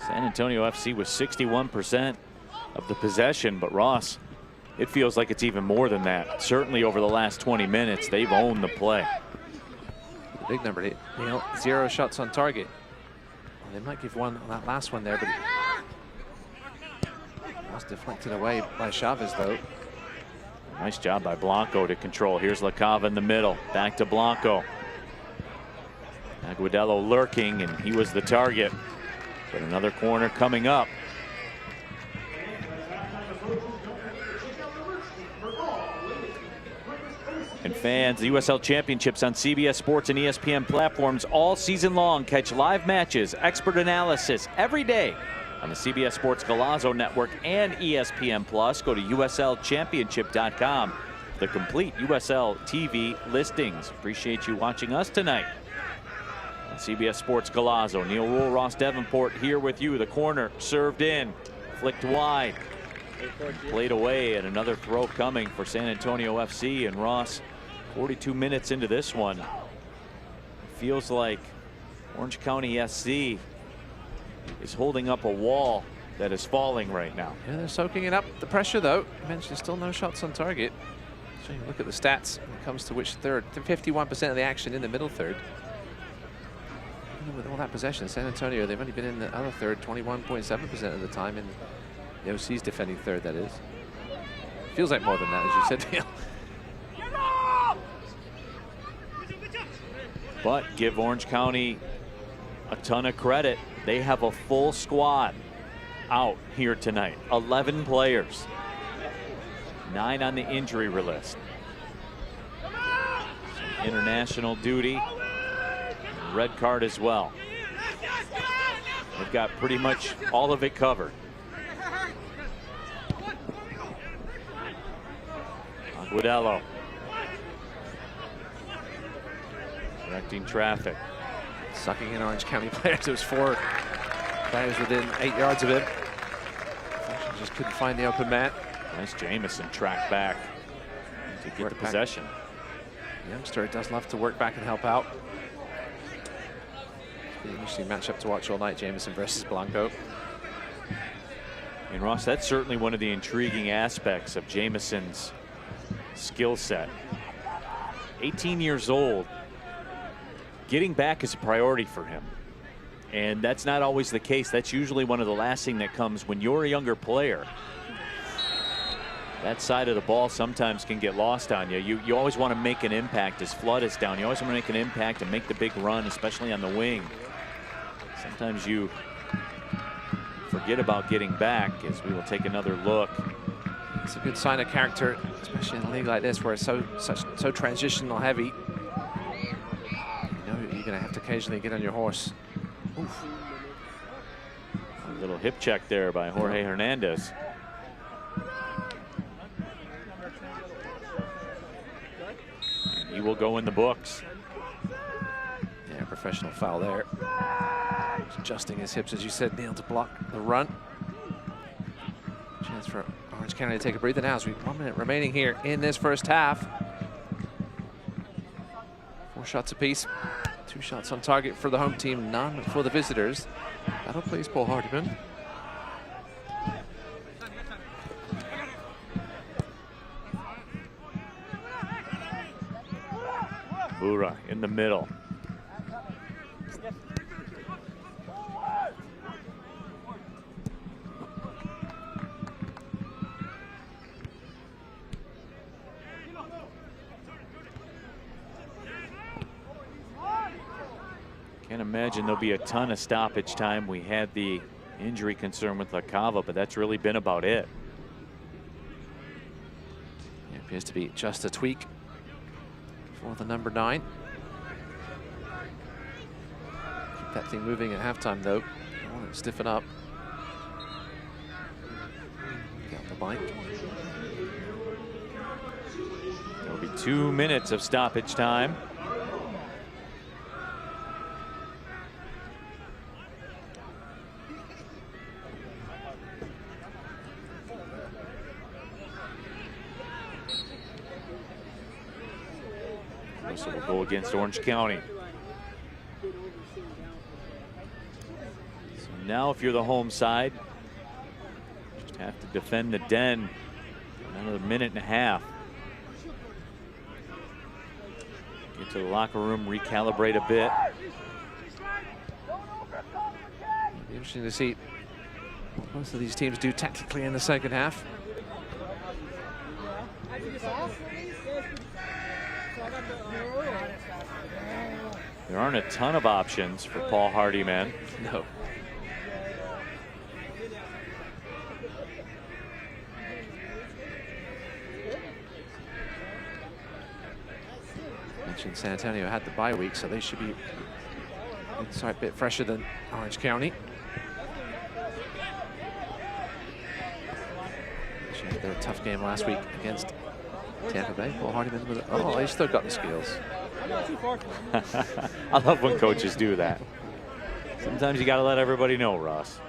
San Antonio FC was 61% of the possession, but Ross, it feels like it's even more than that. Certainly over the last 20 minutes, they've owned the play.
The big number, Neil, 0 shots on target. Well, they might give one on that last one there, but it was deflected away by Chavez, though.
Nice job by Blanco to control. Here's LaCava in the middle. Back to Blanco. Aguadello lurking, and he was the target. But another corner coming up. And fans, the USL Championships on CBS Sports and ESPN platforms all season long. Catch live matches, expert analysis every day on the CBS Sports Golazo Network and ESPN Plus. Go to USLChampionship.com. The complete USL TV listings. Appreciate you watching us tonight. CBS Sports Golazo. Neil Rule, Ross Davenport here with you. The corner served in, flicked wide, played away, and another throw coming for San Antonio FC. And Ross, 42 minutes into this one, feels like Orange County SC is holding up a wall that is falling right now.
Yeah, they're soaking it up. The pressure, though, you mentioned still no shots on target. So you look at the stats when it comes to which third. 51% of the action in the middle third. With all that possession, San Antonio, they've only been in the other third 21.7% of the time in the OC's defending third, that is. Feels like more than that, as you said, Neil.
But give Orange County a ton of credit. They have a full squad out here tonight. 11 players. 9 on the injury list. Some international duty. Red card as well. They've got pretty much all of it covered. Aguadello directing traffic.
Sucking in Orange County players. There was 4 players within 8 yards of him. Just couldn't find the open man.
Nice Jamison track back to get the possession.
The youngster does love to work back and help out. An interesting matchup to watch all night, Jamison versus Blanco.
And Ross, that's certainly one of the intriguing aspects of Jamison's skill set. 18 years old, getting back is a priority for him. And that's not always the case. That's usually one of the last thing that comes when you're a younger player. That side of the ball sometimes can get lost on you. You always want to make an impact as flood is down. You always want to make an impact and make the big run, especially on the wing. Sometimes you forget about getting back, as we will take another look.
It's a good sign of character, especially in a league like this where it's so transitional heavy. You know you're going to have to occasionally get on your horse. Oof.
A little hip check there by Jorge Hernandez. And he will go in the books.
Yeah, professional foul there. Just adjusting his hips, as you said, Neil, to block the run. Chance for Orange County to take a breather now as we 1 minute remaining here in this first half. 4 shots apiece. 2 shots on target for the home team, none for the visitors. That'll please Paul Hardiman.
Bura in the middle. Can't imagine there'll be a ton of stoppage time. We had the injury concern with La Cava, but that's really been about it.
It appears to be just a tweak for the number 9. Keep that thing moving at halftime, though. Don't want it to stiffen up. Get on the bike.
There'll be 2 minutes of stoppage time. So we'll go against Orange County. So now if you're the home side, just have to defend the den for another minute and a half. Get to the locker room, recalibrate a bit.
It'll be interesting to see what most of these teams do tactically in the second half.
There aren't a ton of options for Paul Hardiman.
No. Mentioned San Antonio had the bye week, so they should be a bit fresher than Orange County. They had their tough game last week against Tampa Bay. Paul Hardiman with it. Oh, he's still got the skills.
I love when coaches do that. Sometimes you got to let everybody know, Ross.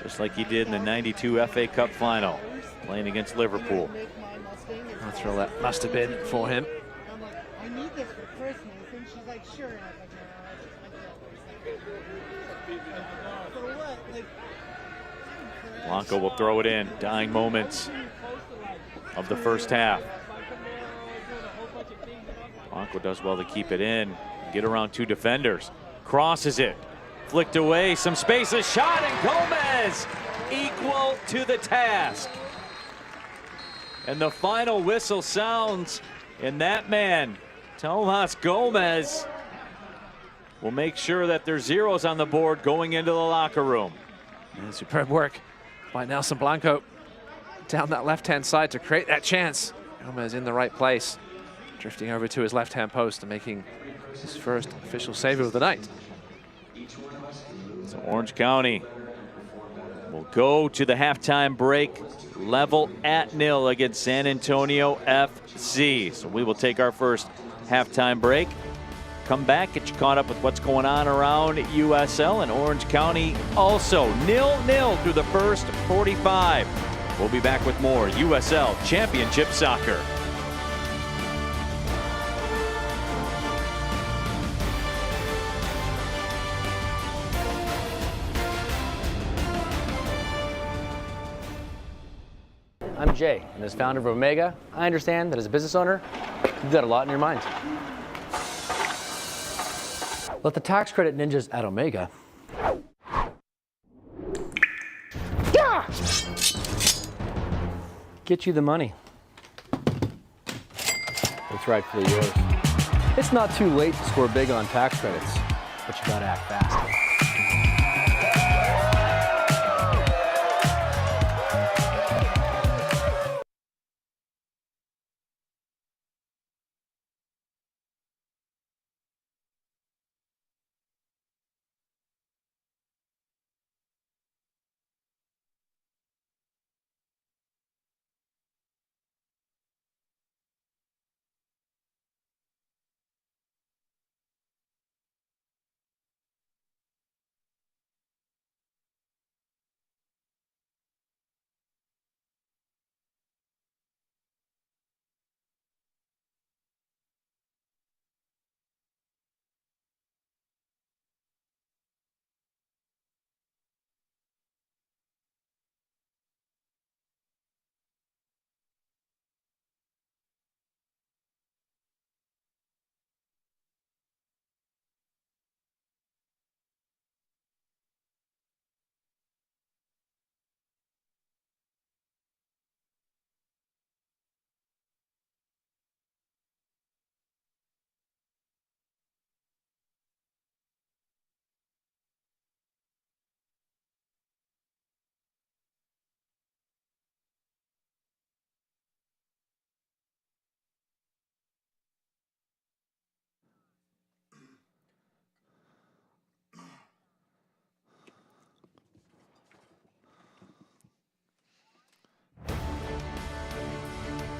Just like he did in the '92 FA Cup final, playing against Liverpool.
I'll throw that must have been for him.
I need this for Christmas, and she's like, sure.
Blanco will throw it in. Dying moments of the first half. Blanco does well to keep it in. Get around 2 defenders. Crosses it. Flicked away. Some space. A shot, and Gomez equal to the task. And the final whistle sounds, and that man, Tomas Gomez, will make sure that there's zeros on the board going into the locker room.
And superb work by Nelson Blanco down that left-hand side to create that chance. Gomez in the right place, drifting over to his left-hand post and making his first official save of the night.
So Orange County will go to the halftime break, level at 0 against San Antonio FC. So we will take our first halftime break. Come back, get you caught up with what's going on around USL and Orange County. Also 0-0 through the first 45. We'll be back with more USL Championship Soccer.
I'm Jay, and as founder of Omega, I understand that as a business owner, you've got a lot in your mind. Let the tax credit ninjas at Omega get you the money. It's rightfully yours. It's not too late to score big on tax credits, but you gotta act fast.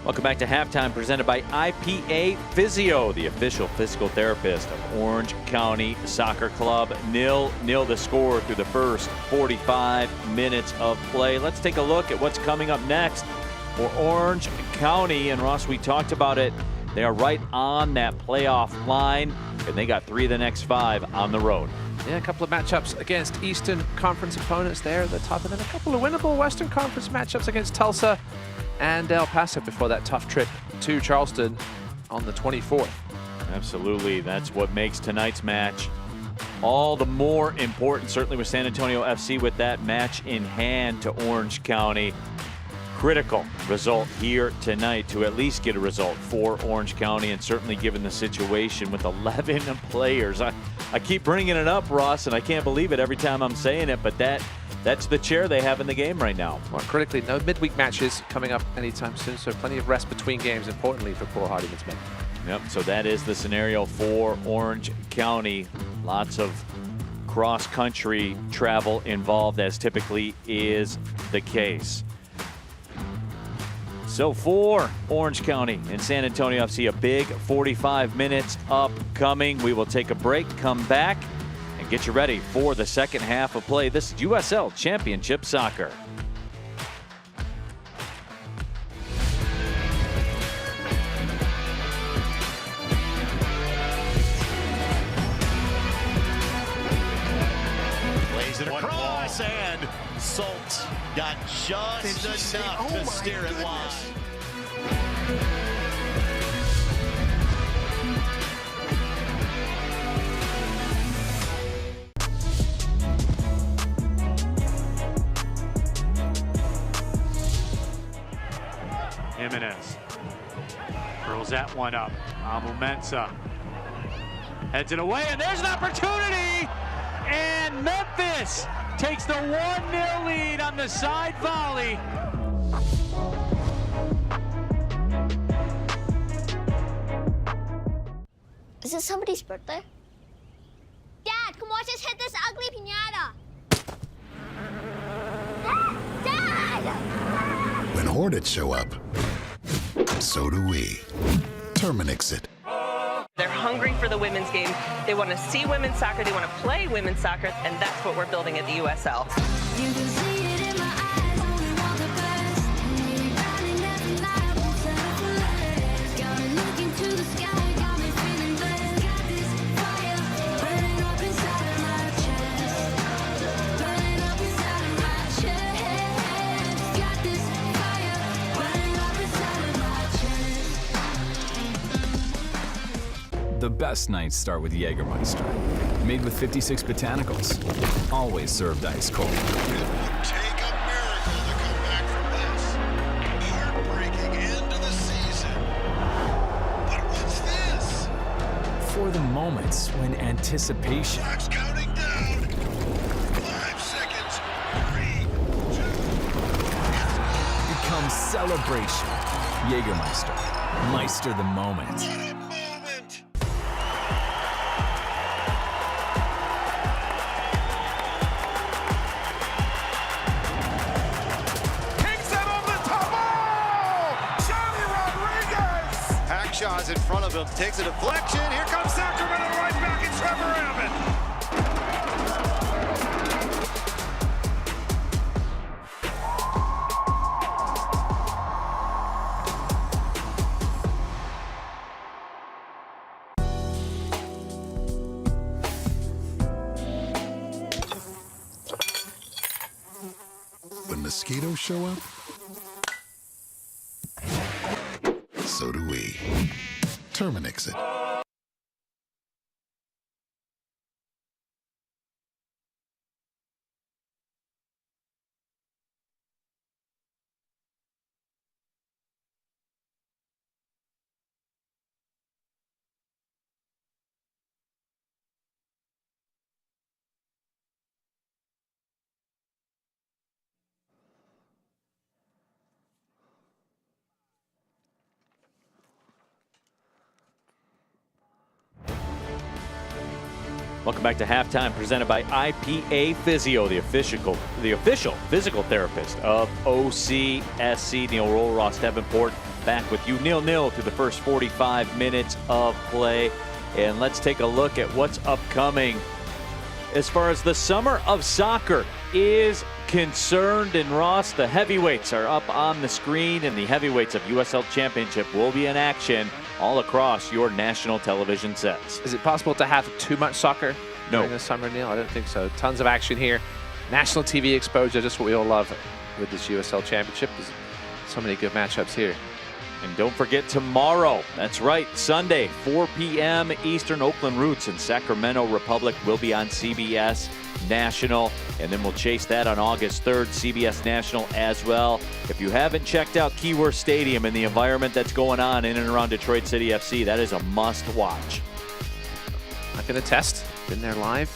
Welcome back to halftime, presented by IPA Physio, the official physical therapist of Orange County Soccer Club. 0-0 the score through the first 45 minutes of play. Let's take a look at what's coming up next for Orange County. And Ross, we talked about it. They are right on that playoff line, and they got 3 of the next 5 on the road.
Yeah, a couple of matchups against Eastern Conference opponents there at the top, and then a couple of winnable Western Conference matchups against Tulsa and El Paso before that tough trip to Charleston on the 24th.
Absolutely. That's what makes tonight's match all the more important, certainly with San Antonio FC with that match in hand to Orange County. Critical result here tonight to at least get a result for Orange County, and certainly given the situation with 11 players. I keep bringing it up, Ross, and I can't believe it every time I'm saying it, but that's the chair they have in the game right now.
Well, critically, no midweek matches coming up anytime soon, so plenty of rest between games, importantly for Paul Hardiman's men.
Yep, so that is the scenario for Orange County. Lots of cross-country travel involved, as typically is the case. So for Orange County and San Antonio FC, a big 45 minutes upcoming. We will take a break, come back, and get you ready for the second half of play. This is USL Championship Soccer.
Plays it across, and Salt got just enough to steer it wide.
Jimenez curls that one up. Amumensa heads it away, and there's an opportunity, and Memphis takes the 1-0 lead on the side volley.
Is this somebody's birthday? Dad, come watch us hit this ugly piñata. Dad!
When Hornets show up, so do we. Terminix it.
They're hungry for the women's game. They want to see women's soccer. They want to play women's soccer, and that's what we're building at the USL. You can see it in my eyes. We want the best. Riding every night, won't settle for less. Got me looking to the sky, got me feeling blessed. Got this fire burning up inside of my chest. Burning up inside of my chest. Got this fire burning up inside of my chest.
The best nights start with Jägermeister. Made with 56 botanicals. Always served ice cold.
It would take a miracle to come back from this. Heartbreaking end to the season. But what's this?
For the moments when anticipation
Clock's counting down. 5 seconds. 3, 2.
becomes celebration. Jägermeister. Meister the moment.
Shaw's in front of him, takes a deflection. Here comes Sacramento right back at Trevor Abbott.
When mosquitoes show up, so do we. Terminix it.
Welcome back to halftime, presented by IPA Physio, the official physical therapist of OCSC. Neil Roll, Ross Davenport back with you 0-0 through the first 45 minutes of play. And let's take a look at what's upcoming as far as the summer of soccer is concerned. And Ross, the heavyweights are up on the screen, and the heavyweights of USL Championship will be in action all across your national television sets.
Is it possible to have too much soccer during the summer, Neil? I don't think so. Tons of action here. National TV exposure, just what we all love with this USL Championship. There's so many good matchups here.
And don't forget tomorrow, that's right, Sunday, 4 p.m. Eastern, Oakland Roots and Sacramento Republic will be on CBS National. And then we'll chase that on August 3rd, CBS National as well. If you haven't checked out Keyworth Stadium and the environment that's going on in and around Detroit City FC, that is a must watch.
I can attest, been there live.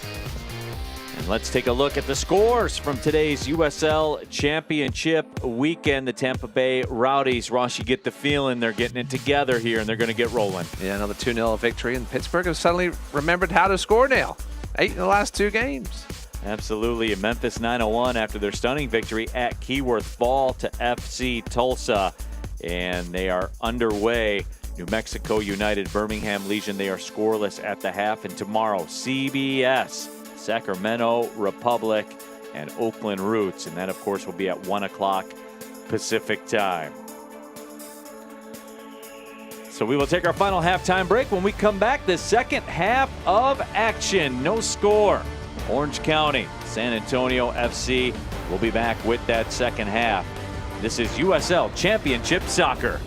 And let's take a look at the scores from today's USL Championship weekend. The Tampa Bay Rowdies, Ross, you get the feeling they're getting it together here and they're going to get rolling.
Yeah, another 2-0 victory, and Pittsburgh have suddenly remembered how to score now. 8 in the last 2 games.
Absolutely. And Memphis 9-1 after their stunning victory at Keyworth fall to FC Tulsa. And they are underway. New Mexico United, Birmingham Legion, they are scoreless at the half. And tomorrow, CBS, Sacramento Republic, and Oakland Roots. And that, of course, will be at 1 o'clock Pacific time. So we will take our final halftime break. When we come back, the second half of action. No score. Orange County, San Antonio FC will be back with that second half. This is USL Championship Soccer.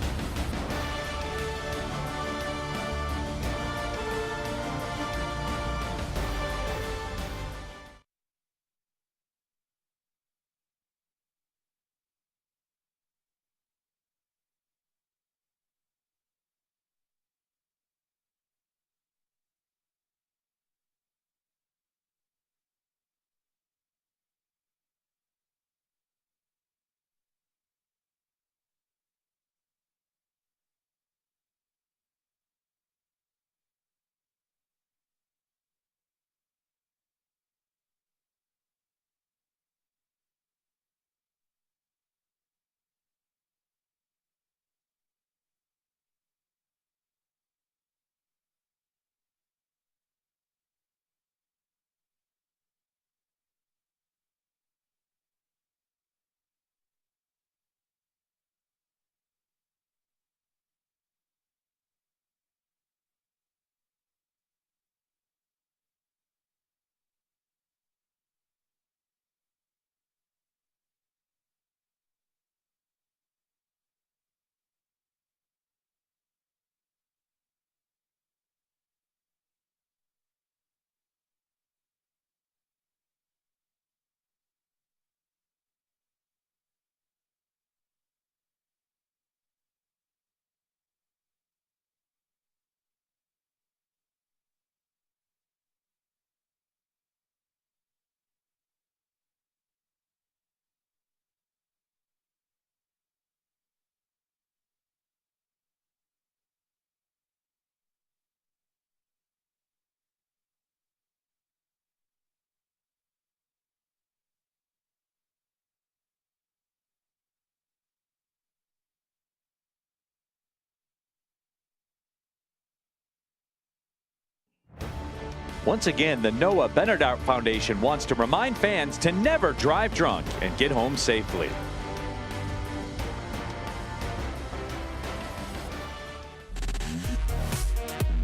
Once again, the Noah Benedart Foundation wants to remind fans to never drive drunk and get home safely.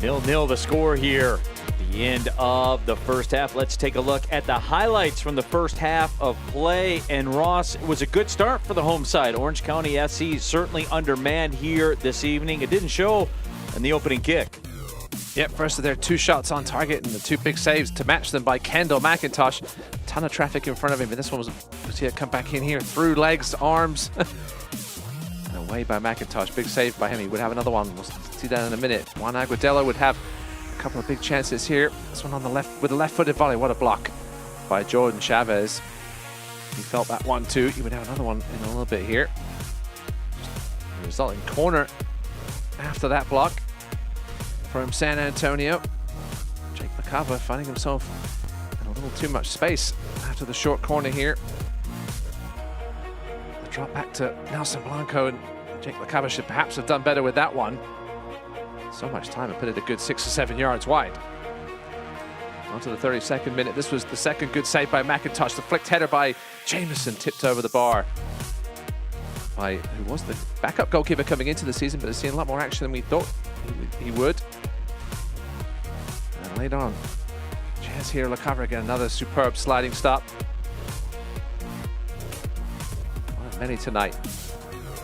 Nil-nil the score here at the end of the first half. Let's take a look at the highlights from the first half of play. And Ross, it was a good start for the home side. Orange County SC certainly undermanned here this evening. It didn't show in the opening kick.
Yep, first of their 2 shots on target and the 2 big saves to match them by Kendall McIntosh. Ton of traffic in front of him, but this one was, see it come back in here, through legs, arms. And away by McIntosh, big save by him. He would have another one, we'll see that in a minute. Juan Aguadella would have a couple of big chances here. This one on the left, with a left-footed volley, what a block by Jordan Chavez. He felt that one too. He would have another one in a little bit here. The resulting corner after that block from San Antonio. Jake Lacava finding himself in a little too much space after the short corner here. The drop back to Nelson Blanco, and Jake LaCava should perhaps have done better with that one. So much time and put it a good 6 or 7 yards wide. On to the 32nd minute. This was the second good save by McIntosh. The flicked header by Jameson tipped over the bar by who was the backup goalkeeper coming into the season, but has seen a lot more action than we thought he would. And later on, Jazz here, LaCava again, another superb sliding stop. One of many tonight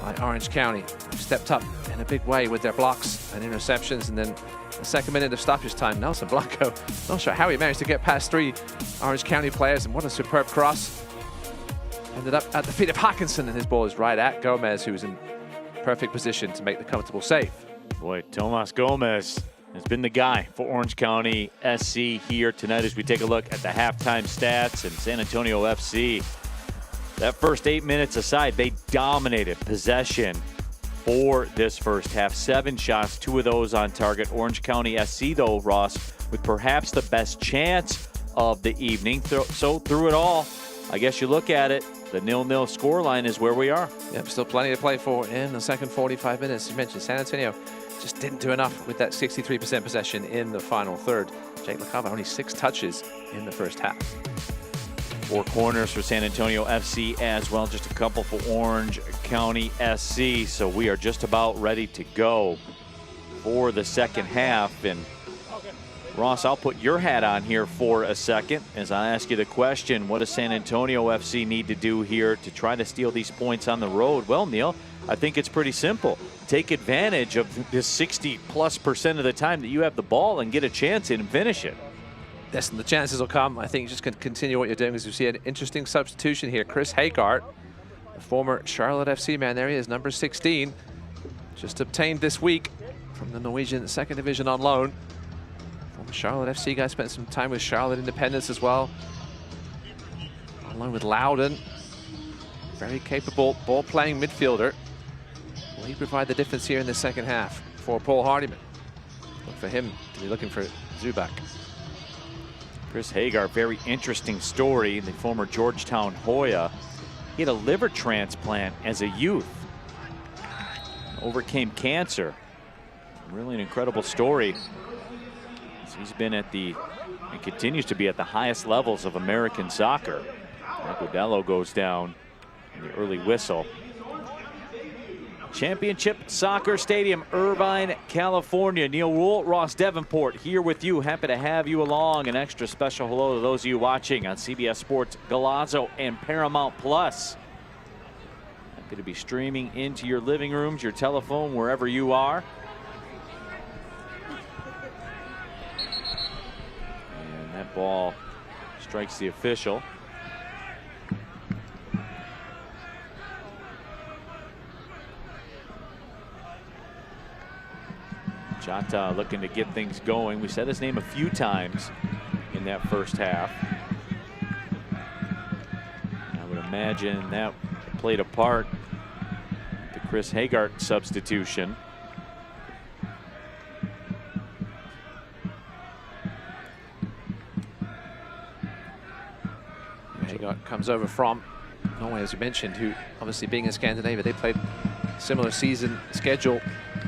by Orange County, who stepped up in a big way with their blocks and interceptions. And then the second minute of stoppage time, Nelson Blanco, not sure how he managed to get past 3 Orange County players, and what a superb cross. Ended up at the feet of Hawkinson, and his ball is right at Gomez, who's in perfect position to make the comfortable save.
Boy, Tomas Gomez has been the guy for Orange County SC here tonight as we take a look at the halftime stats. And San Antonio FC, that first 8 minutes aside, they dominated possession for this first half. 7 shots, 2 of those on target. Orange County SC, though, Ross, with perhaps the best chance of the evening. So through it all, I guess you look at it, the 0-0 scoreline is where we are.
Yep, still plenty to play for in the second 45 minutes. You mentioned San Antonio just didn't do enough with that 63% possession in the final third. Jake LaCava only 6 touches in the first half.
4 corners for San Antonio FC as well, just a couple for Orange County SC. So we are just about ready to go for the second half. And Ross, I'll put your hat on here for a second as I ask you the question, what does San Antonio FC need to do here to try to steal these points on the road? Well, Neil, I think it's pretty simple. Take advantage of this 60+% of the time that you have the ball and get a chance and finish it.
Yes, and the chances will come. I think just going to continue what you're doing, as you see an interesting substitution here. Chris Hagart, the former Charlotte FC man, there he is, number 16, just obtained this week from the Norwegian 2nd Division on loan. Former Charlotte FC guy, spent some time with Charlotte Independence as well. On loan with Loudon. Very capable ball-playing midfielder. Will he provide the difference here in the second half for Paul Hardiman? Look for him to be looking for Zubak.
Chris Hagar, very interesting story. The former Georgetown Hoya. He had a liver transplant as a youth. Overcame cancer. Really an incredible story. So he's been at the, and continues to be at the highest levels of American soccer. Agudelo goes down in the early whistle. Championship Soccer Stadium, Irvine, California. Neil Rule, Ross Davenport here with you. Happy to have you along. An extra special hello to those of you watching on CBS Sports Golazo and Paramount Plus. Happy to be streaming into your living rooms, your telephone, wherever you are. And that ball strikes the official. Chata looking to get things going. We said his name a few times in that first half. I would imagine that played a part in the Chris Hagart substitution.
Hagart comes over from Norway, as you mentioned, who obviously being in Scandinavia, they played similar season schedule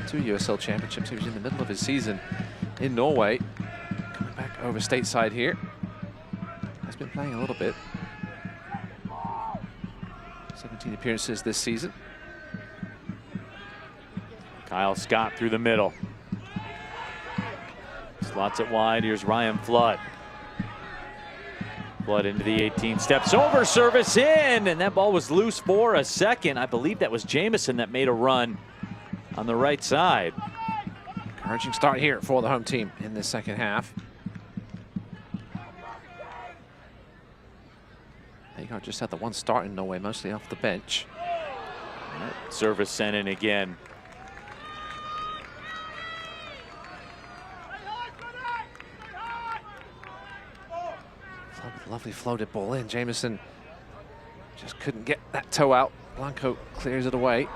to USL Championship. He was in the middle of his season in Norway. Coming back over stateside here. Has been playing a little bit. 17 appearances this season.
Kyle Scott through the middle. Slots it wide. Here's Ryan Flood. Flood into the 18, steps over, service in, and that ball was loose for a second. I believe that was Jameson that made a run on the right side.
Encouraging start here for the home team in this second half. Hagar just had the one start in Norway, mostly off the bench.
Service sent in again.
Lovely floated ball in. Jameson just couldn't get that toe out. Blanco clears it away.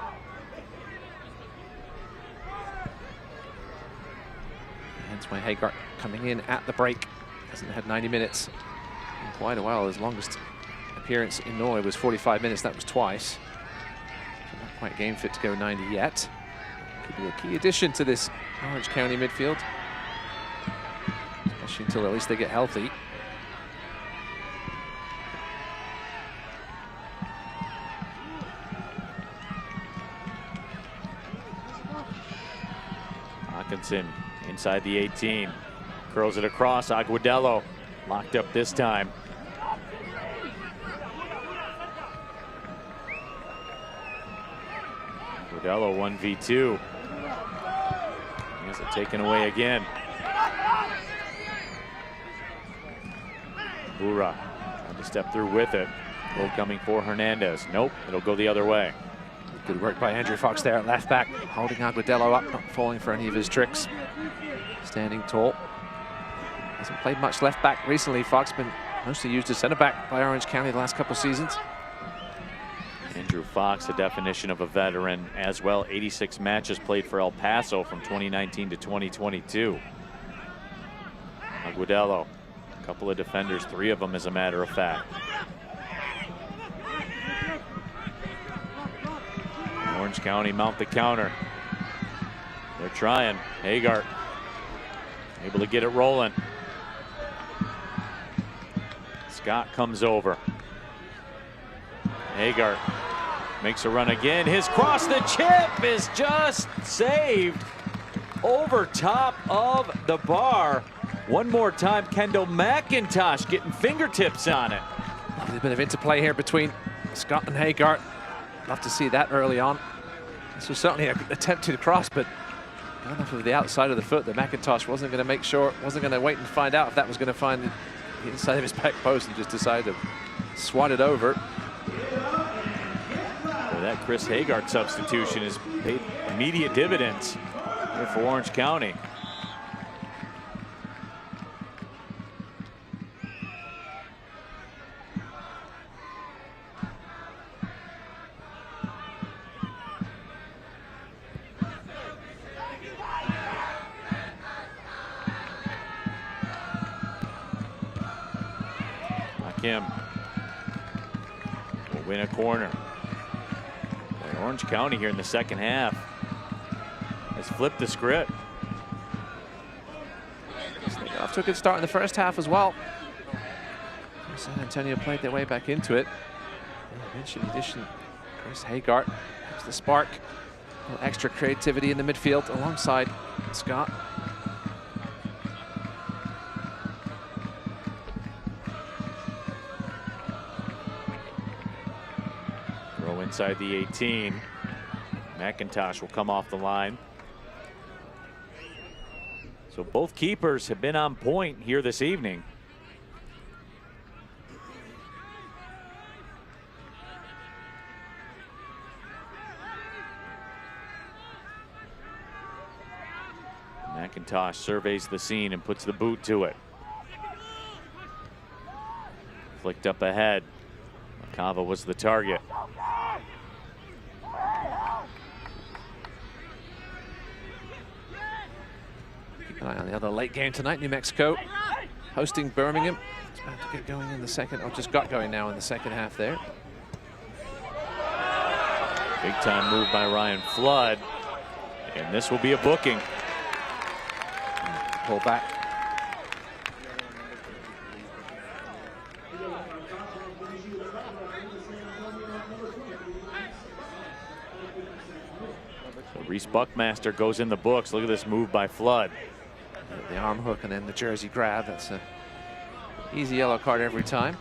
Hence why Hagart coming in at the break. Hasn't had 90 minutes in quite a while. His longest appearance in Norway was 45 minutes. That was twice. So not quite game fit to go 90 yet. Could be a key addition to this Orange County midfield, especially until at least they get healthy.
Hawkinson inside the 18. Curls it across. Aguadello locked up this time. Aguadello 1v2. He has it taken away again. Bura trying to step through with it. Goal coming for Hernandez. Nope, it'll go the other way.
Good work by Andrew Fox there at left back, holding Aguadello up, not falling for any of his tricks. Standing tall. Hasn't played much left back recently. Fox been mostly used as centre back by Orange County the last couple of seasons.
Andrew Fox, a definition of a veteran as well. 86 matches played for El Paso from 2019 to 2022. Aguadello, a couple of defenders, 3 of them as a matter of fact. Orange County mount the counter. They're trying. Hagart able to get it rolling. Scott comes over. Hagart makes a run again. His cross, the chip is just saved over top of the bar. One more time, Kendall McIntosh getting fingertips on it.
A little bit of interplay here between Scott and Hagart. Love to see that early on. This was certainly an attempted cross, but enough of the outside of the foot that McIntosh wasn't going to make sure, wasn't going to wait and find out if that was going to find the inside of his back post, and just decided to swat it over.
Well, that Chris Hagart substitution has paid immediate dividends here for Orange County. Kim will win a corner. Well, Orange County here in the second half has flipped the script.
They got off to a good start in the first half as well. San Antonio played their way back into it. Eventually, addition Chris Hagart gives the spark. A little extra creativity in the midfield alongside Scott.
Inside the 18. McIntosh will come off the line. So both keepers have been on point here this evening. McIntosh surveys the scene and puts the boot to it. Flicked up ahead. Cava was the target.
Keep an eye on the other late game tonight. New Mexico hosting Birmingham. It's about to get going in the second, or just got going now in the second half there.
Big time move by Ryan Flood. And this will be a booking.
Pull back.
So Reese Buckmaster goes in the books. Look at this move by Flood.
The arm hook and then the jersey grab. That's an easy yellow card every time.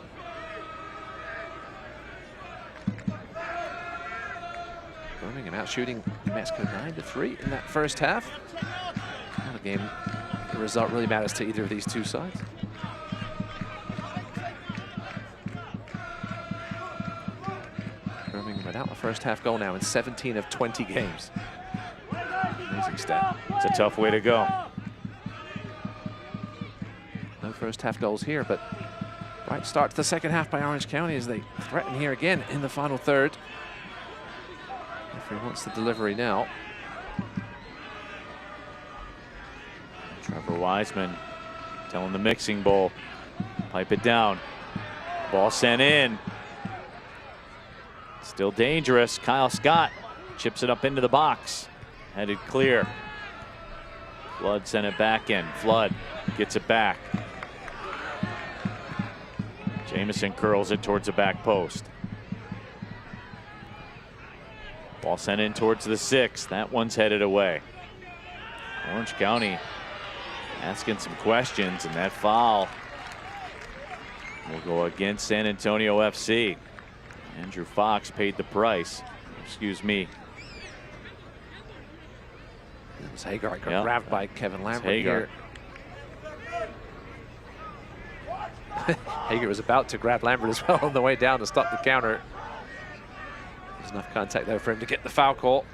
Birmingham out shooting New Mexico 9-3 in that first half. Not a game the result really matters to either of these two sides. Birmingham without the first half goal now in 17 of 20 games. Amazing stat.
It's a tough way to go.
No first half goals here, but right start to the second half by Orange County as they threaten here again in the final third. Referee wants the delivery now.
Trevor Wiseman telling the mixing bowl, pipe it down. Ball sent in. Still dangerous. Kyle Scott chips it up into the box. Headed clear. Flood sent it back in. Flood gets it back. Jamison curls it towards the back post. Ball sent in towards the 6. That one's headed away. Orange County asking some questions, and that foul will go against San Antonio FC. Andrew Fox paid the price. Excuse me.
It was Hagar got grabbed by Kevin Lambert here. Hager was about to grab Lambert as well on the way down to stop the counter. There's enough contact there for him to get the foul call.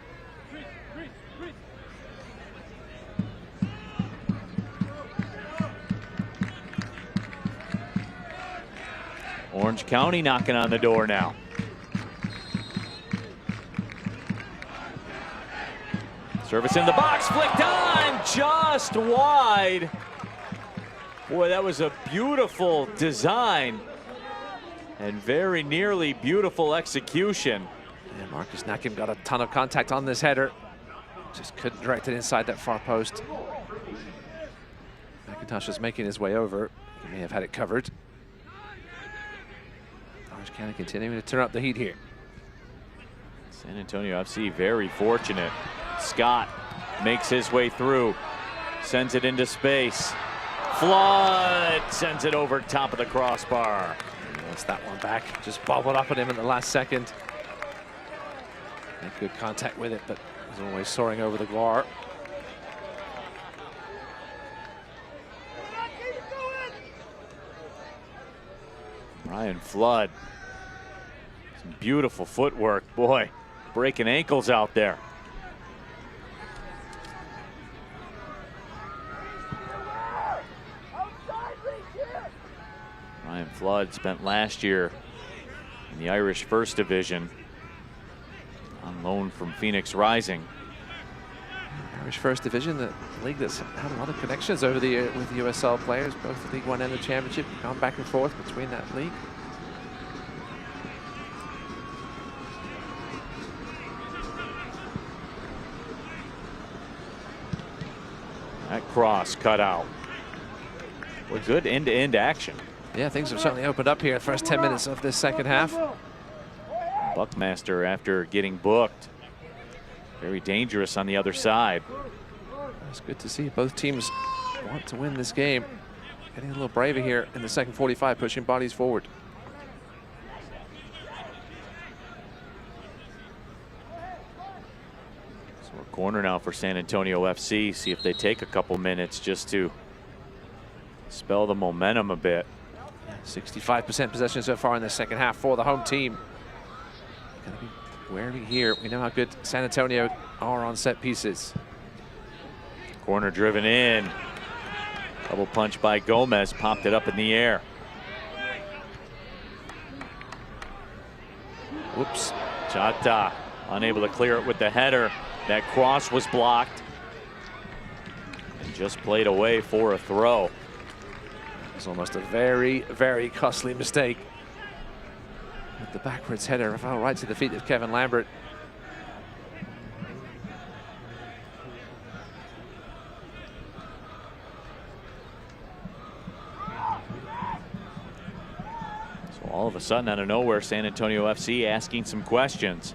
Orange County knocking on the door now. Service in the box, flicked on, just wide. Boy, that was a beautiful design and very nearly beautiful execution.
And Marcus Nakim got a ton of contact on this header. Just couldn't direct it inside that far post. McIntosh is making his way over. He may have had it covered. Orange County continuing to turn up the heat here.
San Antonio FC very fortunate. Scott makes his way through, sends it into space. Flood sends it over top of the crossbar.
That's that one back. Just bobbled up at him in the last second. Made good contact with it, but was always soaring over the bar.
Ryan Flood. Some beautiful footwork. Boy, breaking ankles out there. Ryan Flood spent last year in the Irish First Division on loan from Phoenix Rising.
Irish First Division, the league that's had a lot of connections over the year with USL players, both the League One and the Championship, gone back and forth between that league.
That cross cut out. Well, good end-to-end action.
Yeah, things have certainly opened up here the first 10 minutes of this second half.
Buckmaster, after getting booked, very dangerous on the other side.
It's good to see both teams want to win this game. Getting a little braver here in the second 45, pushing bodies forward.
So a corner now for San Antonio FC. See if they take a couple minutes just to spell the momentum a bit.
65% possession so far in the second half for the home team. Gotta be wary here. We know how good San Antonio are on set pieces.
Corner driven in. Double punch by Gomez, popped it up in the air. Whoops. Chata unable to clear it with the header. That cross was blocked and just played away for a throw.
It's almost a very, very costly mistake. With the backwards header, fell right to the feet of Kevin Lambert.
So all of a sudden, out of nowhere, San Antonio FC asking some questions.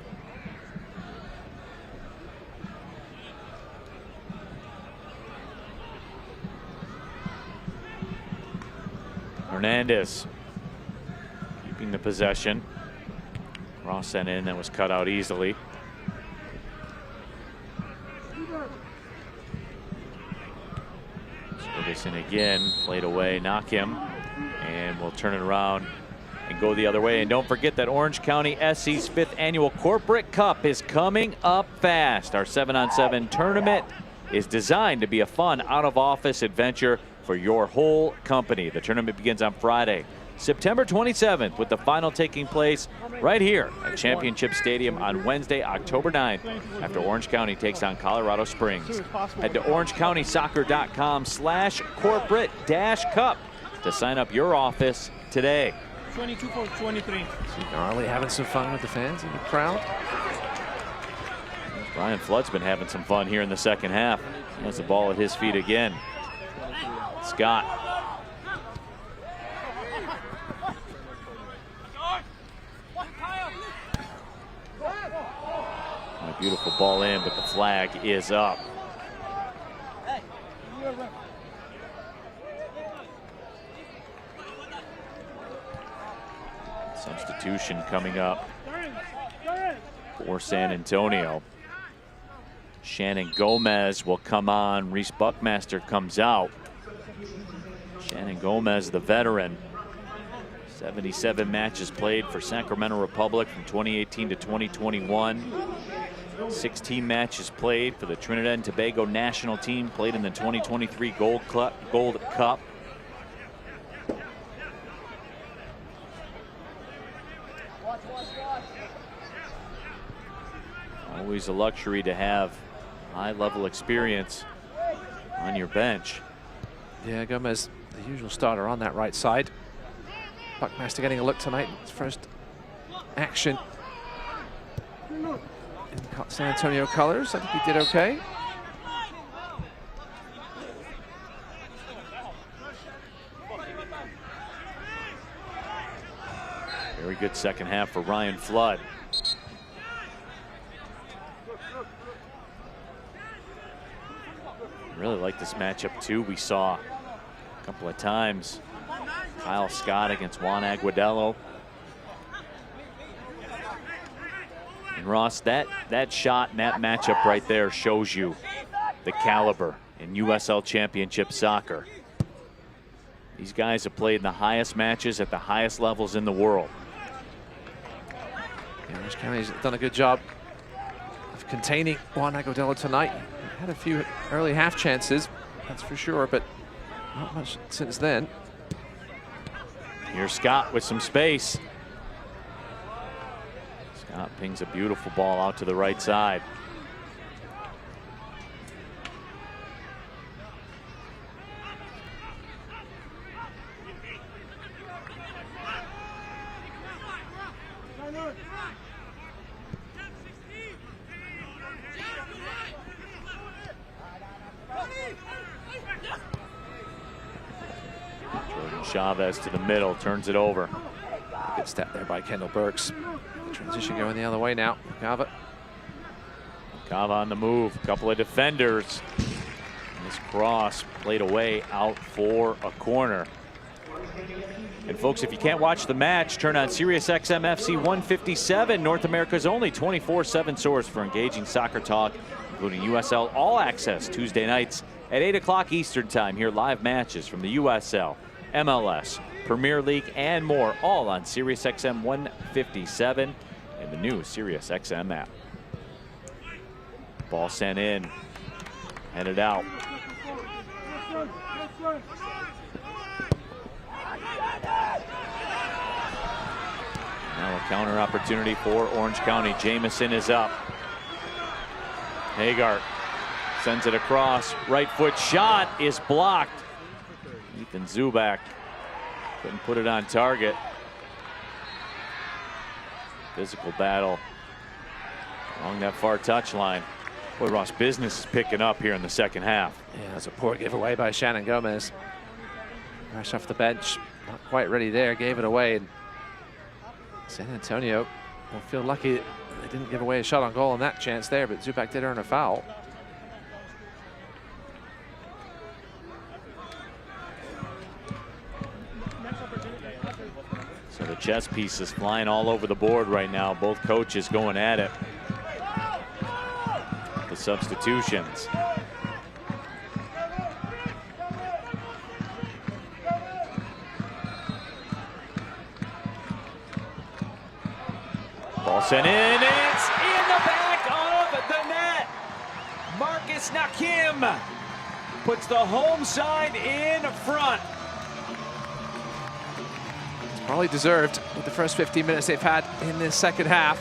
Hernandez keeping the possession. Cross sent in, that was cut out easily. Ferguson again, played away, knock him, and we'll turn it around and go the other way. And don't forget that Orange County SC's 5th annual Corporate Cup is coming up fast. Our 7-on-7 tournament is designed to be a fun out-of-office adventure for your whole company. The tournament begins on Friday, September 27th, with the final taking place right here at Championship Stadium on Wednesday, October 9th, after Orange County takes on Colorado Springs. Head to orangecountysoccer.com/corporate-cup to sign up your office today.
22 for 23.
See Gnarly having some fun with the fans in the crowd.
Ryan Flood's been having some fun here in the second half. Has the ball at his feet again. Scott. A beautiful ball in, but the flag is up. Substitution coming up for San Antonio. Shannon Gomez will come on. Reese Buckmaster comes out. Shannon Gomez, the veteran. 77 matches played for Sacramento Republic from 2018 to 2021. 16 matches played for the Trinidad and Tobago national team, played in the 2023 Gold Cup. Always a luxury to have high-level experience on your bench.
Yeah, Gomez, the usual starter on that right side. Buckmaster getting a look tonight. His first action in San Antonio colors. I think he did okay.
Very good second half for Ryan Flood. Really like this matchup too. We saw a couple of times Kyle Scott against Juan Aguadello. And Ross, that shot and that matchup right there shows you the caliber in USL Championship soccer. These guys have played in the highest matches at the highest levels in the world.
Yeah, Orange County's done a good job of containing Juan Aguadello tonight. Had a few early half chances, that's for sure, but not much since then.
Here's Scott with some space. Scott pings a beautiful ball out to the right side. Chavez to the middle, turns it over.
Good step there by Kendall Burks. Transition going the other way now. Cava
on the move. A couple of defenders. This cross played away out for a corner. And folks, if you can't watch the match, turn on SiriusXM FC 157, North America's only 24/7 source for engaging soccer talk, including USL All Access Tuesday nights at 8 o'clock Eastern Time. Hear live matches from the USL, MLS, Premier League, and more, all on SiriusXM 157 and the new SiriusXM app. Ball sent in, headed out. Now a counter opportunity for Orange County. Jamison is up. Hagart sends it across. Right foot shot is blocked. Ethan Zubak couldn't put it on target. Physical battle along that far touchline. Boy, Ross, business is picking up here in the second half.
Yeah, that's a poor giveaway by Shannon Gomez. Fresh off the bench, not quite ready there, gave it away. And San Antonio will feel lucky they didn't give away a shot on goal on that chance there, but Zubak did earn a foul.
So the chess pieces flying all over the board right now. Both coaches going at it. The substitutions. Ball sent in, it's in the back of the net. Marcus Nakim puts the home side in front.
Probably deserved with the first 15 minutes they've had in this second half.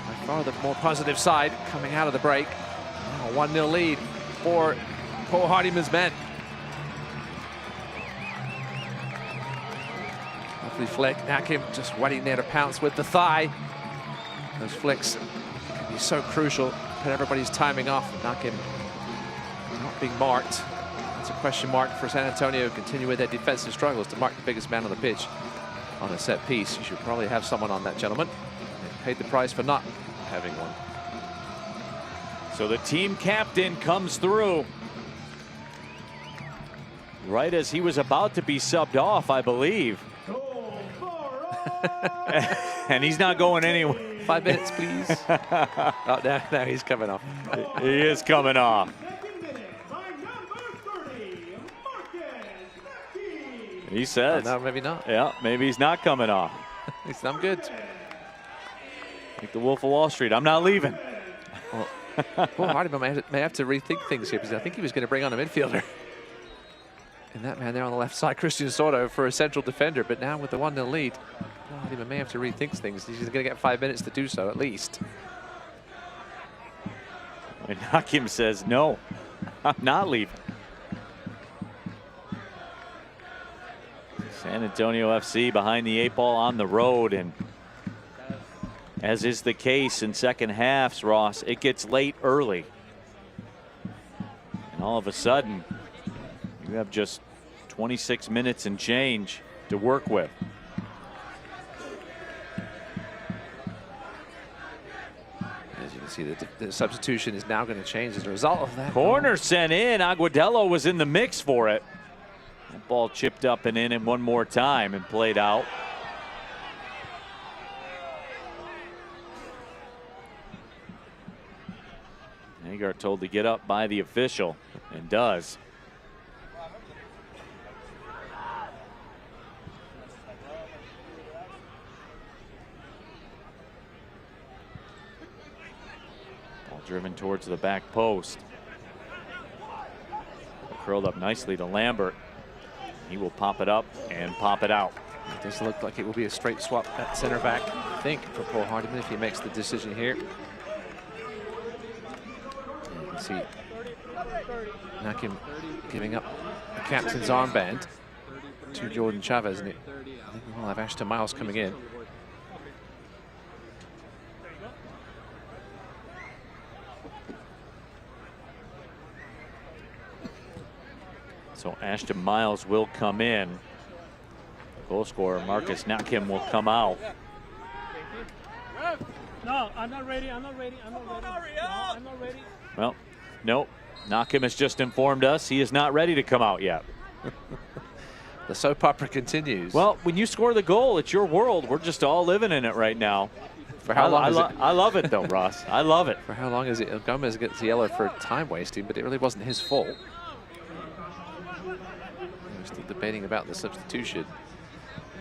By far the more positive side coming out of the break. Now a 1-0 lead for Paul Hardiman's men. Lovely flick. Nakim just waiting there to pounce with the thigh. Those flicks can be so crucial at everybody's timing off and not being marked. That's a question mark for San Antonio. Continue with their defensive struggles to mark the biggest man on the pitch on a set piece. You should probably have someone on that, gentleman. They paid the price for not having one.
So the team captain comes through right as he was about to be subbed off, I believe. And he's not going anywhere.
5 minutes, please. Oh, now he's coming off.
He is coming off. He says.
Oh, no, maybe not.
Yeah, maybe he's not coming off.
I'm good.
Like the Wolf of Wall Street, I'm not leaving.
Well, Paul Hardiman may have to rethink things here, because I think he was going to bring on a midfielder. And that man there on the left side, Christian Soto, for a central defender. But now with the 1-0 lead, Paul Hardiman may have to rethink things. He's going to get 5 minutes to do so, at least.
And Hakim says, no, I'm not leaving. San Antonio FC behind the 8 ball on the road, and as is the case in second halves, Ross, it gets late early. And all of a sudden, you have just 26 minutes and change to work with.
As you can see, the substitution is now going to change as a result of that.
Corner sent in. Aguadello was in the mix for it. That ball chipped up and in and one more time and played out. Hagar told to get up by the official, and does. Ball driven towards the back post. Curled up nicely to Lambert. He will pop it up and pop it out.
It does look like it will be a straight swap at center back, I think, for Paul Hardiman if he makes the decision here. You can see Nakim giving up the captain's armband to Jordan Chavez, and I think we'll have Ashton Miles coming in.
So Ashton Miles will come in. Goal scorer Marcus Nakim will come out.
No, I'm not ready. I'm not ready. I'm not ready. No, I'm not ready.
Well, nope. Nakim has just informed us he is not ready to come out yet.
The soap opera continues.
Well, when you score the goal, it's your world. We're just all living in it right now.
For how long is it?
I love it though, Ross. I love it.
For how long is it? Gomez gets yellow for time wasting, but it really wasn't his fault. We're still debating about the substitution.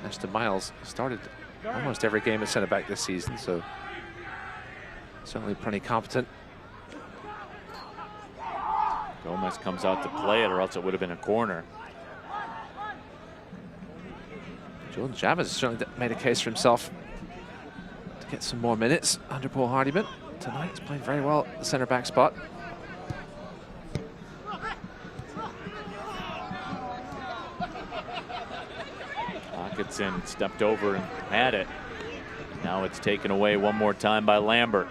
Ashton Miles started almost every game at centre back this season, so certainly pretty competent.
Gomez comes out to play it, or else it would have been a corner.
Jordan Chavez certainly made a case for himself to get some more minutes under Paul Hardiman. Tonight he's playing very well at the centre back spot.
Hawkinson stepped over and had it. Now it's taken away one more time by Lambert.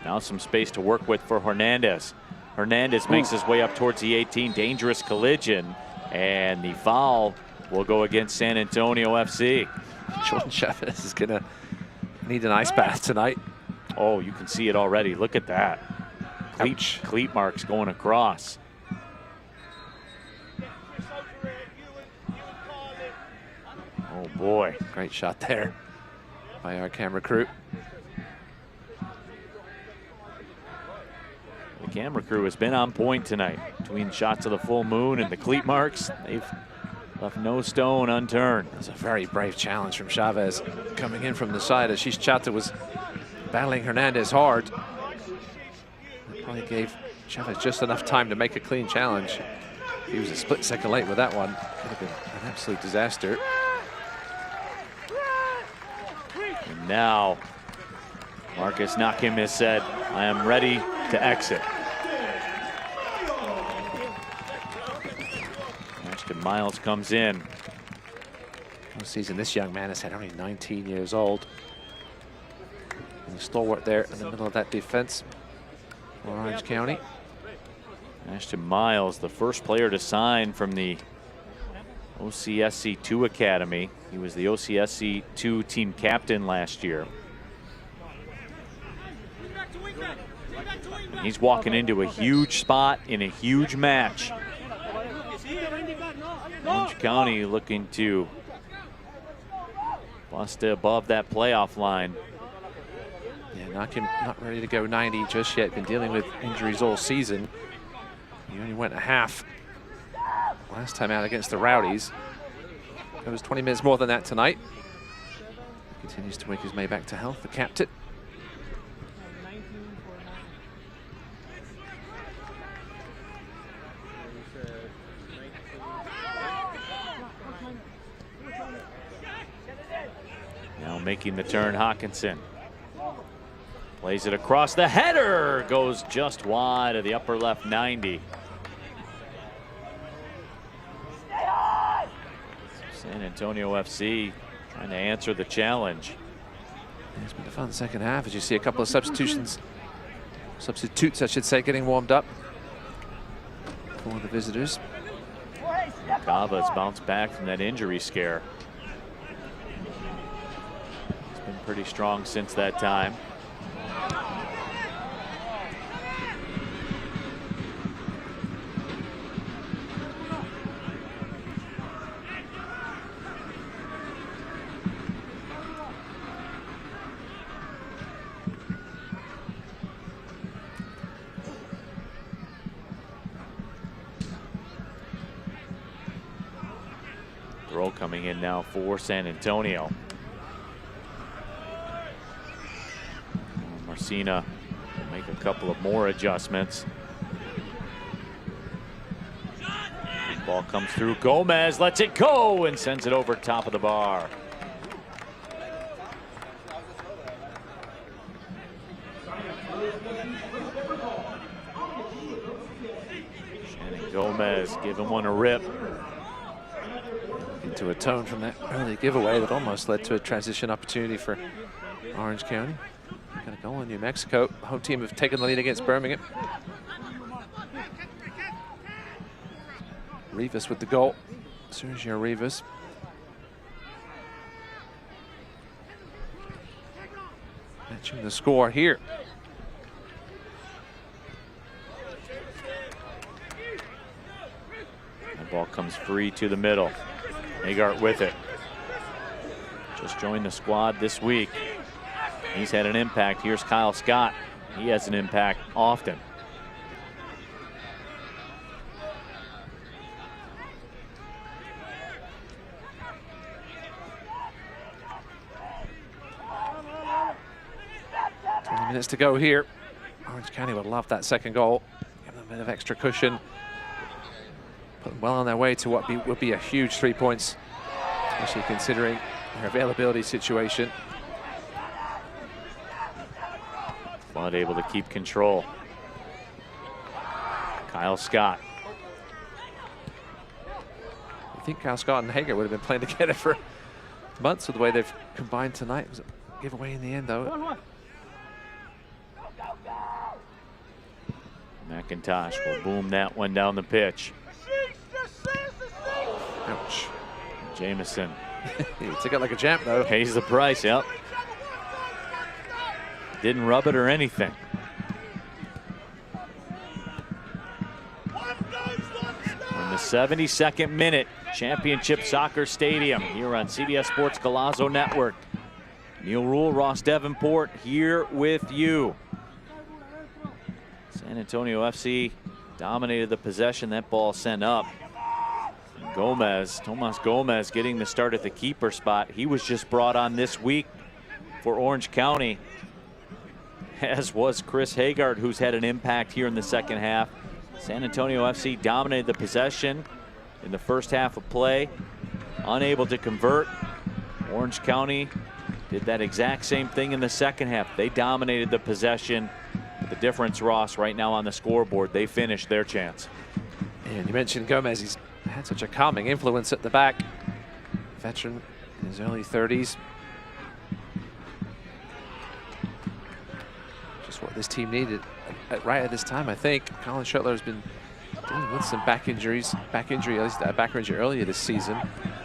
Now some space to work with for Hernandez. Hernandez makes his way up towards the 18. Dangerous collision, and the foul will go against San Antonio FC.
Jordan Chavez is gonna need an ice bath tonight.
Oh, you can see it already. Look at that. Cleat marks going across. Oh boy,
great shot there by our camera crew.
The camera crew has been on point tonight. Between shots of the full moon and the cleat marks, they've left no stone unturned.
That's a very brave challenge from Chavez coming in from the side as Chata was battling Hernandez hard. That probably gave Chavez just enough time to make a clean challenge. He was a split second late with that one. Could have been an absolute disaster.
And now Marcus Nakim has said, I am ready to exit. Ashton Miles comes in.
This season, this young man has had only 19 years old. And the stalwart there in the middle of that defense. Orange County.
Ashton Miles, the first player to sign from the OCSC2 Academy. He was the OCSC2 team captain last year. He's walking into a huge spot in a huge match. Orange County looking to bust above that playoff line.
Yeah, not ready to go 90 just yet. Been dealing with injuries all season. He only went a half last time out against the Rowdies. It was 20 minutes more than that tonight. Continues to work his way back to health, the captain.
Now making the turn, Hawkinson. Plays it across, the header goes just wide of the upper left 90. San Antonio FC trying to answer the challenge.
It's been a fun second half as you see a couple of substitutes, I should say, getting warmed up for the visitors.
Cava's bounced back from that injury scare. He's been pretty strong since that time. Throw coming in now for San Antonio. Marcina will make a couple of more adjustments. Ball comes through. Gomez lets it go and sends it over top of the bar. Shannon Gomez giving one a rip.
Into a tone from that early giveaway that almost led to a transition opportunity for Orange County. Got a goal in New Mexico. The home team have taken the lead against Birmingham. Rivas with the goal. Sergio Rivas. Matching the score here.
The ball comes free to the middle. Hagart with it. Just joined the squad this week. He's had an impact. Here's Kyle Scott. He has an impact often.
Minutes to go here. Orange County would love that second goal. Give them a bit of extra cushion. Put them well on their way to what would be a huge 3 points, especially considering their availability situation.
Not able to keep control. Kyle Scott.
I think Kyle Scott and Hager would have been playing together for months with the way they've combined tonight. It was a giveaway in the end, though.
McIntosh will boom that one down the pitch.
Ouch.
Jameson.
He took it like a champ, though.
Pays the price, yep. Didn't rub it or anything. In the 72nd minute, Championship Soccer Stadium here on CBS Sports Golazo Network. Neil Rule, Ross Davenport here with you. San Antonio FC dominated the possession. That ball sent up. Gomez, Tomas Gomez getting the start at the keeper spot. He was just brought on this week for Orange County, as was Chris Hagart, who's had an impact here in the second half. San Antonio FC dominated the possession in the first half of play, unable to convert. Orange County did that exact same thing in the second half. They dominated the possession. The difference, Ross, right now on the scoreboard, they finished their chance.
And you mentioned Gomez. He's had such a calming influence at the back. Veteran in his early 30s. Just what this team needed right at this time, I think. Colin Shuttler has been dealing with some back injury earlier this season.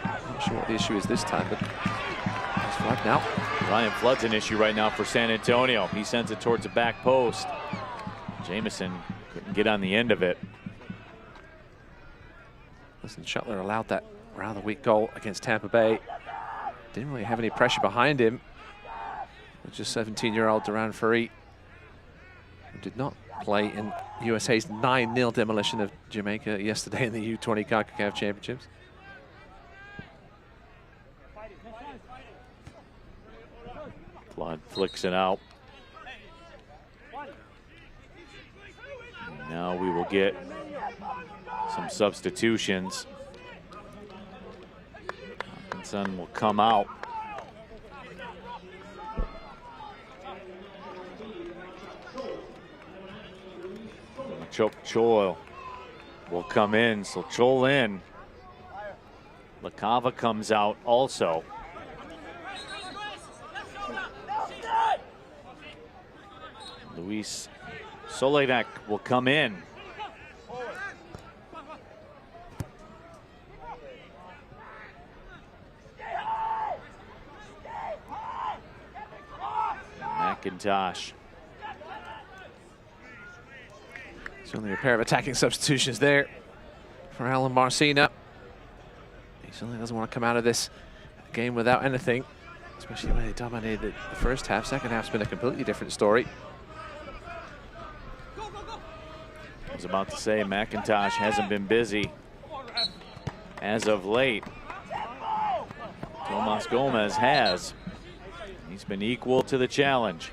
Not sure what the issue is this time, but there's Flood now.
Ryan Flood's an issue right now for San Antonio. He sends it towards the back post. Jamison couldn't get on the end of it.
Listen, Shuttler allowed that round of the week goal against Tampa Bay. Didn't really have any pressure behind him. It's just 17-year-old Duran Ferry, who did not play in USA's 9-0 demolition of Jamaica yesterday in the U20 CONCACAF Championships.
Flood flicks it out. And now we will get some substitutions. Hopkinson will come out. Chol will come in, so Chol in. LaCava comes out also. Luis Soledek will come in. McIntosh.
Certainly a pair of attacking substitutions there for Alan Marcina. He certainly doesn't want to come out of this game without anything, especially when they dominated the first half. Second half's been a completely different story.
I was about to say McIntosh hasn't been busy as of late. Tomas Gomez has. He's been equal to the challenge.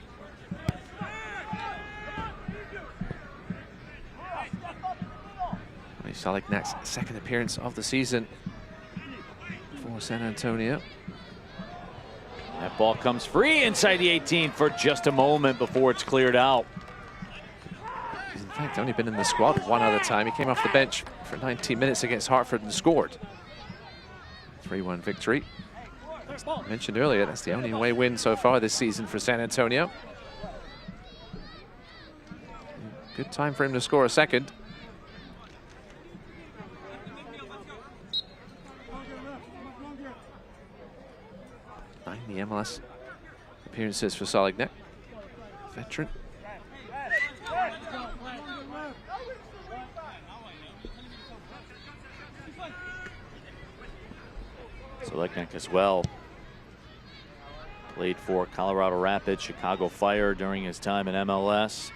Salignac's second appearance of the season for San Antonio.
That ball comes free inside the 18 for just a moment before it's cleared out.
He's in fact only been in the squad one other time. He came off the bench for 19 minutes against Hartford and scored. 3-1 victory. As mentioned earlier, that's the only away win so far this season for San Antonio. Good time for him to score a second. 90 MLS appearances for Salignac, veteran.
Salignac as well. Played for Colorado Rapids, Chicago Fire during his time in MLS.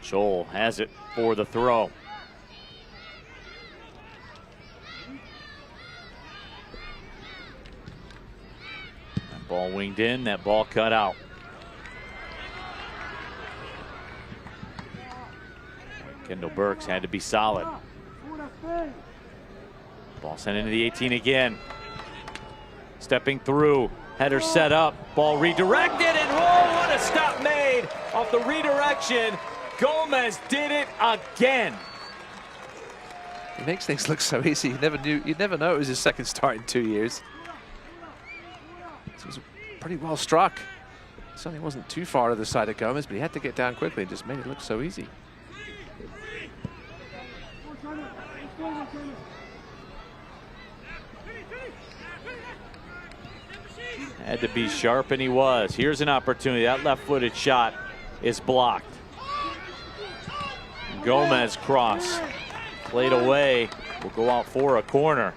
Joel has it for the throw. That ball winged in, that ball cut out. Kendall Burks had to be solid. Ball sent into the 18 again. Stepping through, header set up, ball redirected, and whoa, what a stop made off the redirection. Gomez did it again.
He makes things look so easy. You'd never know it was his second start in 2 years. This was pretty well struck. Certainly wasn't too far to the side of Gomez, but he had to get down quickly and just made it look so easy.
Had to be sharp, and he was. Here's an opportunity. That left-footed shot is blocked. Gomez cross. Played away. Will go out for a corner.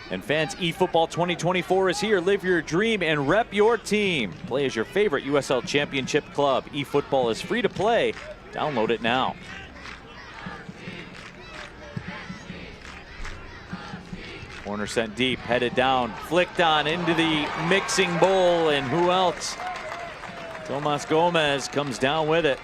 And fans, eFootball 2024 is here. Live your dream and rep your team. Play as your favorite USL Championship club. eFootball is free to play. Download it now. Corner sent deep, headed down, flicked on into the mixing bowl, and who else? Tomas Gomez comes down with it.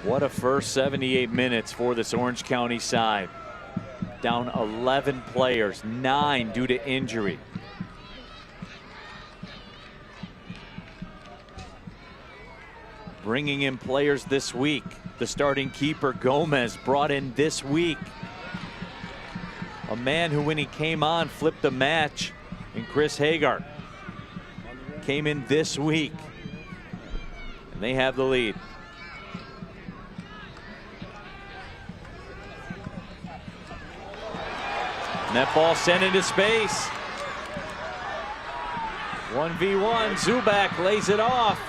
What a first 78 minutes for this Orange County side. Down 11 players, 9 due to injury. Bringing in players this week. The starting keeper, Gomez, brought in this week. A man who, when he came on, flipped the match, and Chris Hagar came in this week. And they have the lead. And that ball sent into space. 1v1, Zubak lays it off.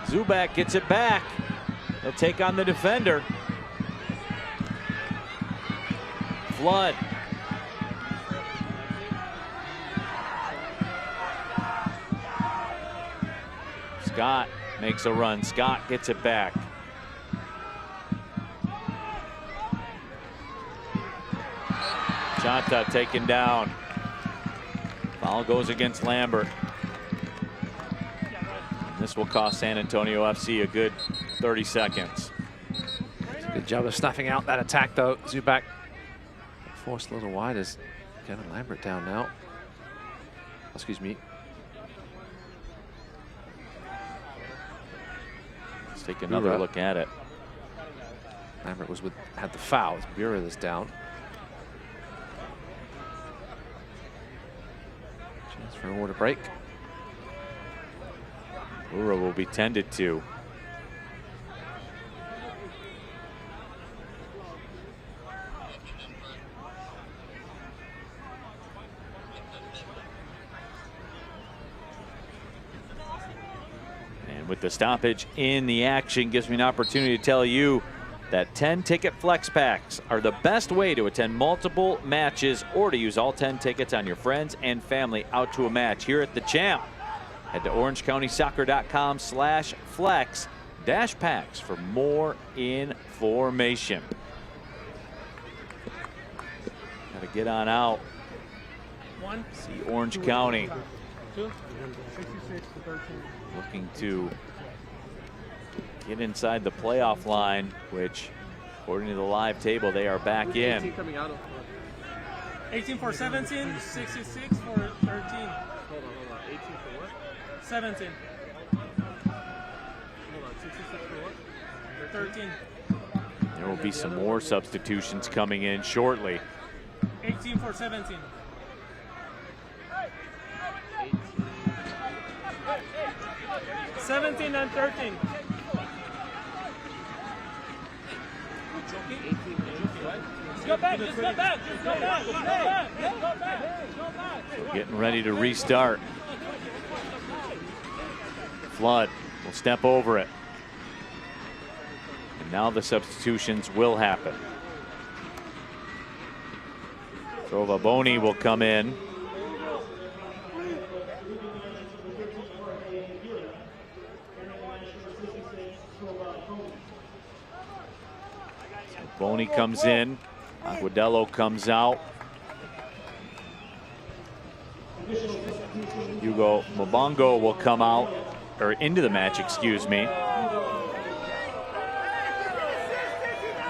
Zubak gets it back. He'll take on the defender. Flood. Scott makes a run. Scott gets it back. Chanta taken down. Foul goes against Lambert. This will cost San Antonio FC a good 30 seconds.
Good job of snuffing out that attack, though. Zubak forced a little wide as Kevin Lambert down now. Excuse me.
Let's take another look at it.
Lambert was had the foul as Bura is down. Chance for a water break.
Bura will be tended to. And with the stoppage in the action, gives me an opportunity to tell you that 10-ticket flex packs are the best way to attend multiple matches or to use all 10 tickets on your friends and family out to a match here at the Champ. Head to orangecountysoccer.com/flex-packs for more information. Got to get on out. See Orange County looking to get inside the playoff line, which, according to the live table, they are back in.
18 for 17, 66 for 13. Hold on. 18 for what? 17. Hold on, 66 for what? 13.
There will be some more substitutions coming in shortly.
18 for 17. 17 and 13. Just go back, just go back, just go back, just go back, just go back, just go back.
So getting ready to restart. Flood will step over it. And now the substitutions will happen. Trovaboni will come in. Boney comes in. Aguadello comes out. Hugo Mabongo will come out, or into the match, excuse me.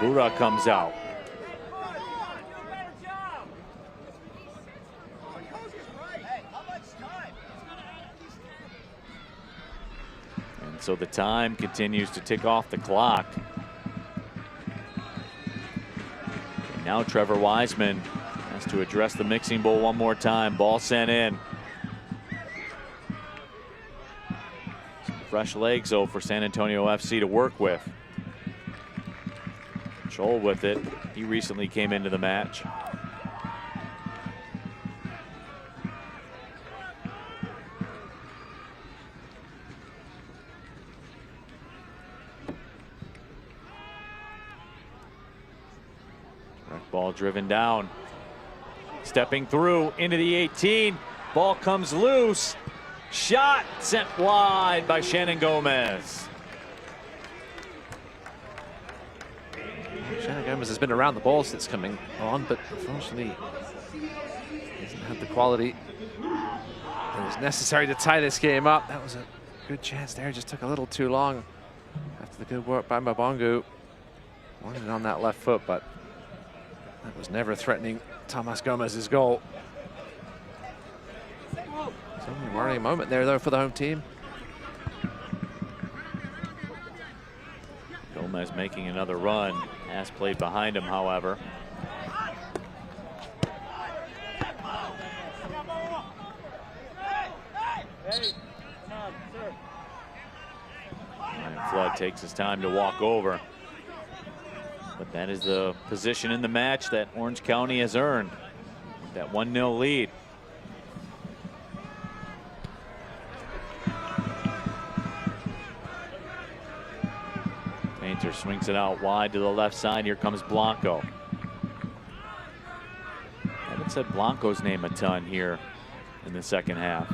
Bura comes out. And so the time continues to tick off the clock. Now Trevor Wiseman has to address the mixing bowl one more time. Ball sent in. Some fresh legs, though, for San Antonio FC to work with. Joel with it. He recently came into the match. Ball driven down. Stepping through into the 18. Ball comes loose. Shot sent wide by Shannon Gomez.
Shannon Gomez has been around the ball since coming on, but unfortunately doesn't have the quality that was necessary to tie this game up. That was a good chance there, just took a little too long after The good work by Mbongu. Wanted on that left foot, but that was never threatening Tomas Gomez's goal. It's only a worrying moment there, though, for the home team.
Gomez making another run. Pass played behind him, however. Ryan Flood takes his time to walk over. But that is the position in the match that Orange County has earned. That 1-0 lead. Painter swings it out wide to the left side. Here comes Blanco. I haven't said Blanco's name a ton here in the second half.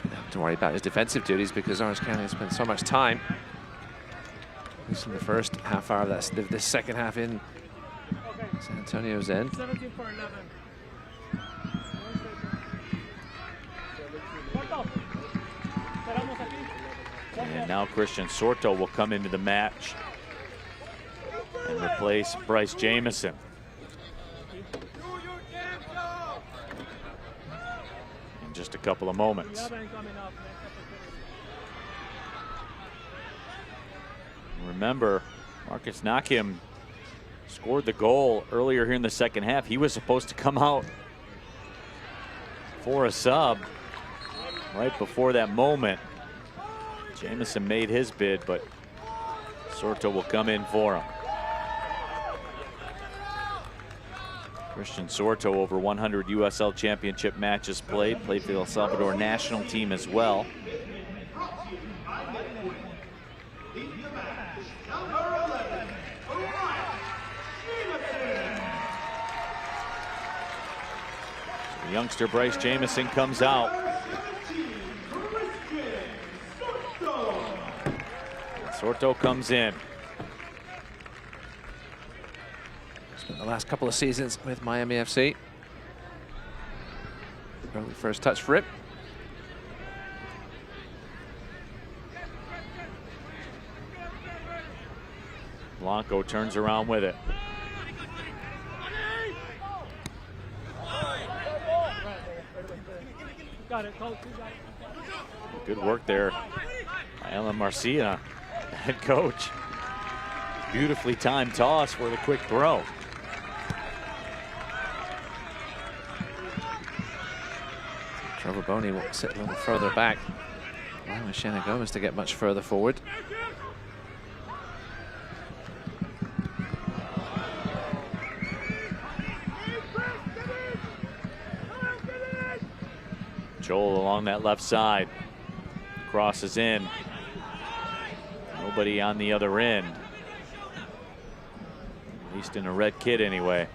We don't have to worry about his defensive duties because Orange County has spent so much time, at least in the first half hour of this second half, in San Antonio's end.
17 for 11.
And now Christian Sorto will come into the match and replace Bryce Jamison. In just a couple of moments. Remember, Marcus Nakim scored the goal earlier here in the second half. He was supposed to come out for a sub right before that moment. Jamison made his bid, but Sorto will come in for him. Christian Sorto, over 100 USL Championship matches played for the El Salvador national team as well. So youngster Bryce Jamison comes out. Sorto comes in.
Spent the last couple of seasons with Miami FC. Early first touch for it.
Blanco turns around with it. Good work there by Alan Marcia, head coach. Beautifully timed toss for the quick throw.
Trevor Boney will sit a little further back, allowing Shannon Gomez to get much further forward.
Joel along that left side. Crosses in. Nobody on the other end. At least in a red kit anyway.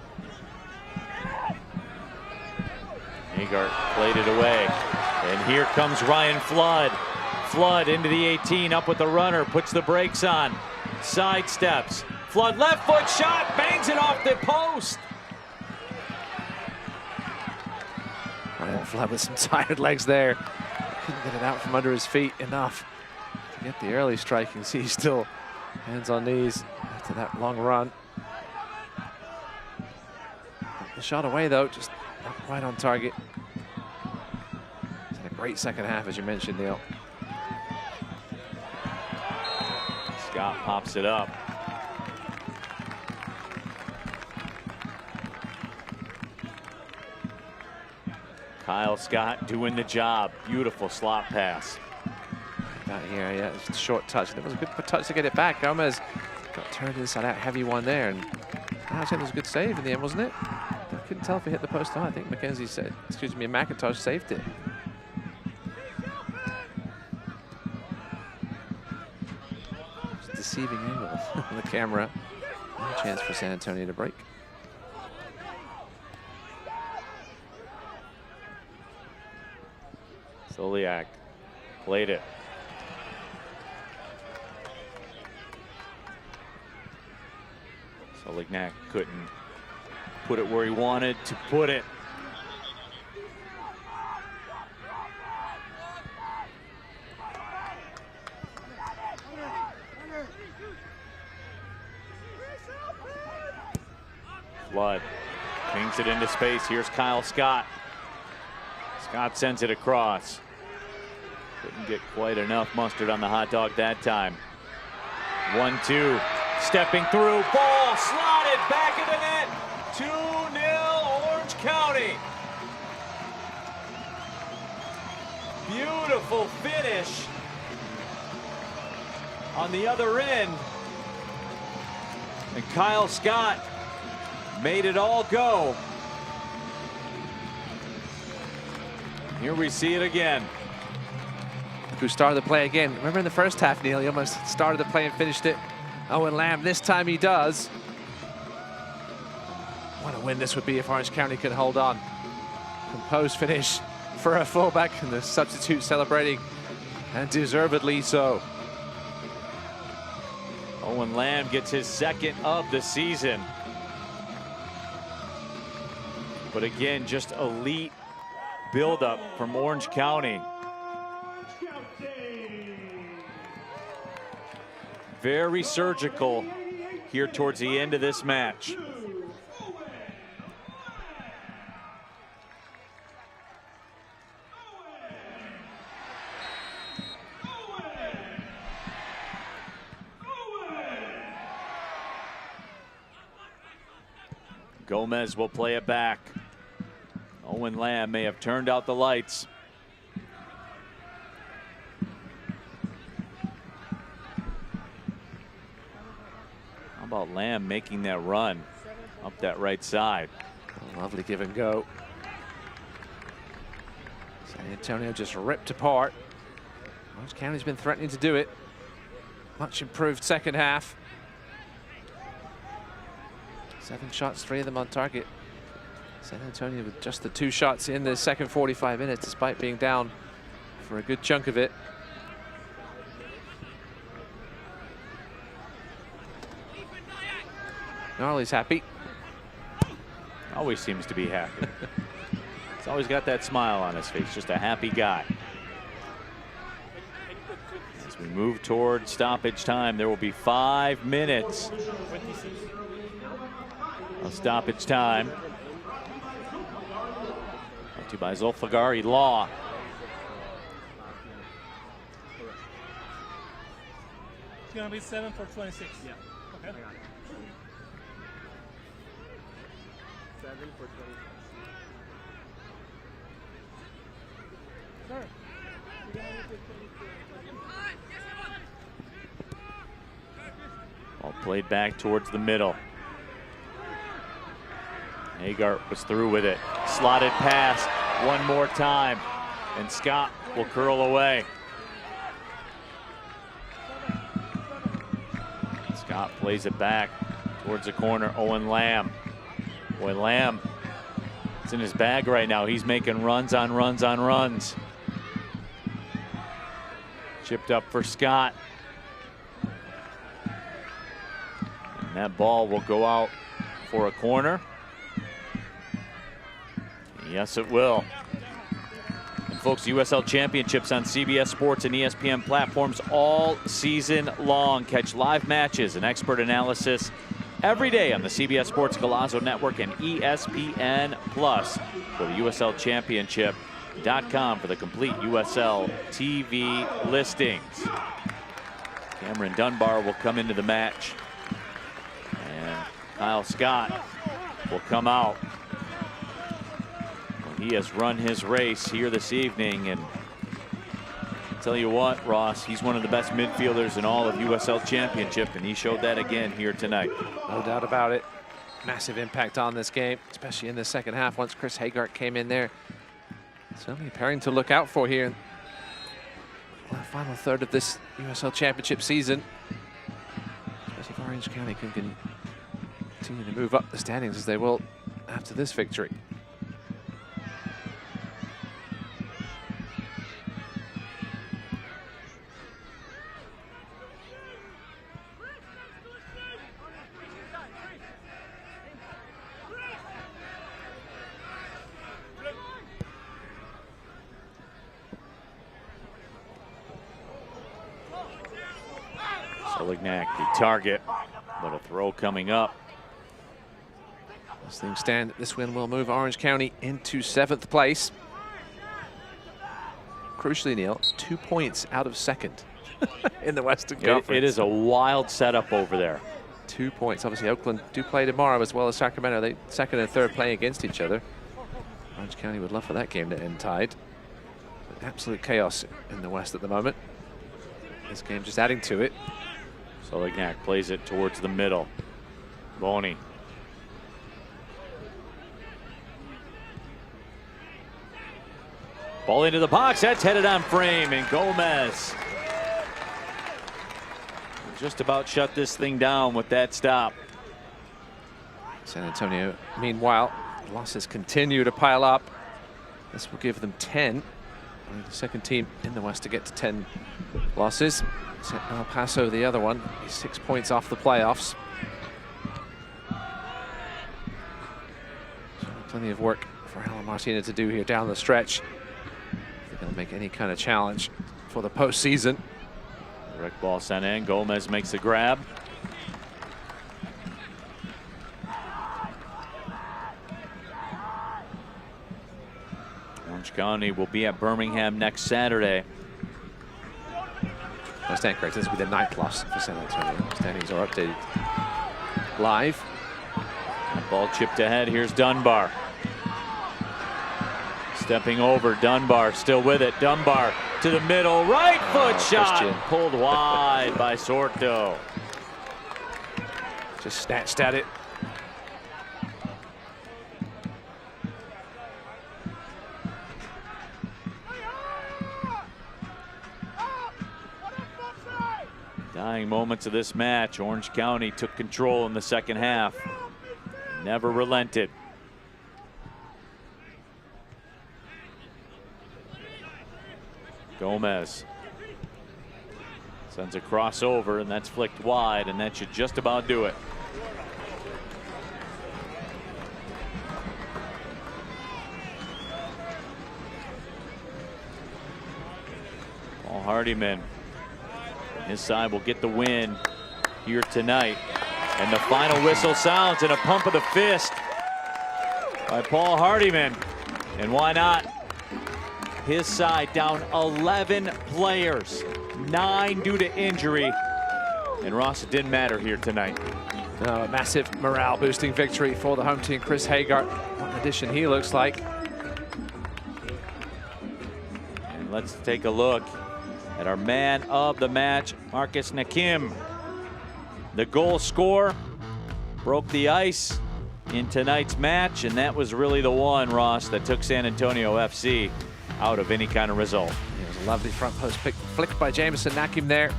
Agart played it away. And here comes Ryan Flood. Flood into the 18, up with the runner, puts the brakes on. Sidesteps. Flood left foot shot, bangs it off the post.
Ryan Flood with some tired legs there. Couldn't get it out from under his feet enough to get the early strike. You can see he's still hands on knees after that long run. The shot away though, just not quite on target. He's had a great second half, as you mentioned, Neil.
Scott pops it up. Kyle Scott doing the job. Beautiful slot pass.
Out here, yeah, it's a short touch. It was a good touch to get it back. Gomez got turned inside out, heavy one there, and actually it was a good save in the end, wasn't it? I couldn't tell if it hit the post or not. I think McKenzie said, excuse me, McIntosh saved it. It's a deceiving angle on the camera. No chance for San Antonio to break.
Soliak played it. Solignac couldn't put it where he wanted to put it. Flood pings it into space. Here's Kyle Scott. Scott sends it across. Couldn't get quite enough mustard on the hot dog that time. 1-2. Stepping through. Ball slotted back of the net. 2-0 Orange County. Beautiful finish on the other end. And Kyle Scott made it all go. Here we see it again.
Who started the play again. Remember in the first half, Neil, he almost started the play and finished it. Owen Lamb, this time he does. What a win this would be if Orange County could hold on. Composed finish for a fullback, and the substitute celebrating, and deservedly so.
Owen Lamb gets his second of the season. But again, just elite buildup from Orange County. Very surgical here towards the end of this match. Gomez will play it back. Owen Lamb may have turned out the lights. How about Lamb making that run up that right side?
Lovely give and go. San Antonio just ripped apart. Orange County's been threatening to do it. Much improved second half. 7 shots, 3 of them on target. San Antonio with just the 2 shots in the second 45 minutes, despite being down for a good chunk of it. Gnarly's happy.
Always seems to be happy. He's always got that smile on his face, just a happy guy. As we move toward stoppage time, there will be 5 minutes of stoppage time. Brought to you by Zulfagari Law.
It's going to be 7 for 26. Yeah. Okay. 7 for 26. Sir.
Ball played back towards the middle. Agart was through with it. Slotted pass one more time, and Scott will curl away. Scott plays it back towards the corner. Owen Lamb. Boy, Lamb, it's in his bag right now. He's making runs on runs on runs. Chipped up for Scott. And that ball will go out for a corner. Yes, it will. And folks, USL Championships on CBS Sports and ESPN platforms all season long. Catch live matches and expert analysis every day on the CBS Sports Golazo Network and ESPN Plus. Go to USLChampionship.com for the complete USL TV listings. Cameron Dunbar will come into the match, and Kyle Scott will come out. He has run his race here this evening, and I'll tell you what, Ross, he's one of the best midfielders in all of USL Championship, and he showed that again here tonight.
No doubt about it. Massive impact on this game, especially in the second half once Chris Hagart came in there. Certainly a pairing to look out for here in the final third of this USL Championship season. Especially if Orange County can continue to move up the standings as they will after this victory.
Solignac, the target, but a throw coming up.
As things stand, this win will move Orange County into 7th place. Crucially, Neil, 2 points out of 2nd in the Western Conference.
It is a wild setup over there.
2 points. Obviously, Oakland do play tomorrow as well as Sacramento. They 2nd and 3rd playing against each other. Orange County would love for that game to end tied. But absolute chaos in the West at the moment. This game just adding to it.
Solignac plays it towards the middle. Boney. Ball into the box. That's headed on frame, and Gomez just about shut this thing down with that stop.
San Antonio, meanwhile, losses continue to pile up. This will give them 10. Only the 2nd team in the West to get to 10 losses. El Paso, the other one, he's 6 points off the playoffs. So plenty of work for Alan Martina to do here down the stretch. They're going to make any kind of challenge for the postseason.
Direct ball sent in. Gomez makes a grab. Orange County will be at Birmingham next Saturday.
I stand correct. This will be the 9th loss for San Antonio. Standings are updated live.
That ball chipped ahead. Here's Dunbar. Stepping over. Dunbar still with it. Dunbar to the middle. Right foot shot.
Christian.
Pulled wide by Sorto.
Just snatched at it.
Dying moments of this match. Orange County took control in the 2nd half. Never relented. Gomez sends a crossover, and that's flicked wide, and that should just about do it. Paul Hardiman, his side will get the win here tonight. And the final whistle sounds, and a pump of the fist by Paul Hardiman. And why not? His side down 11 players, 9 due to injury. And Ross, it didn't matter here tonight.
No, a massive morale boosting victory for the home team. Chris Hagart, what an addition he looks like.
And let's take a look at our man of the match, Marcus Nakim. The goal scorer broke the ice in tonight's match, and that was really the one, Ross, that took San Antonio FC out of any kind of result.
It was a lovely front post pick, flicked by Jameson Nakim there.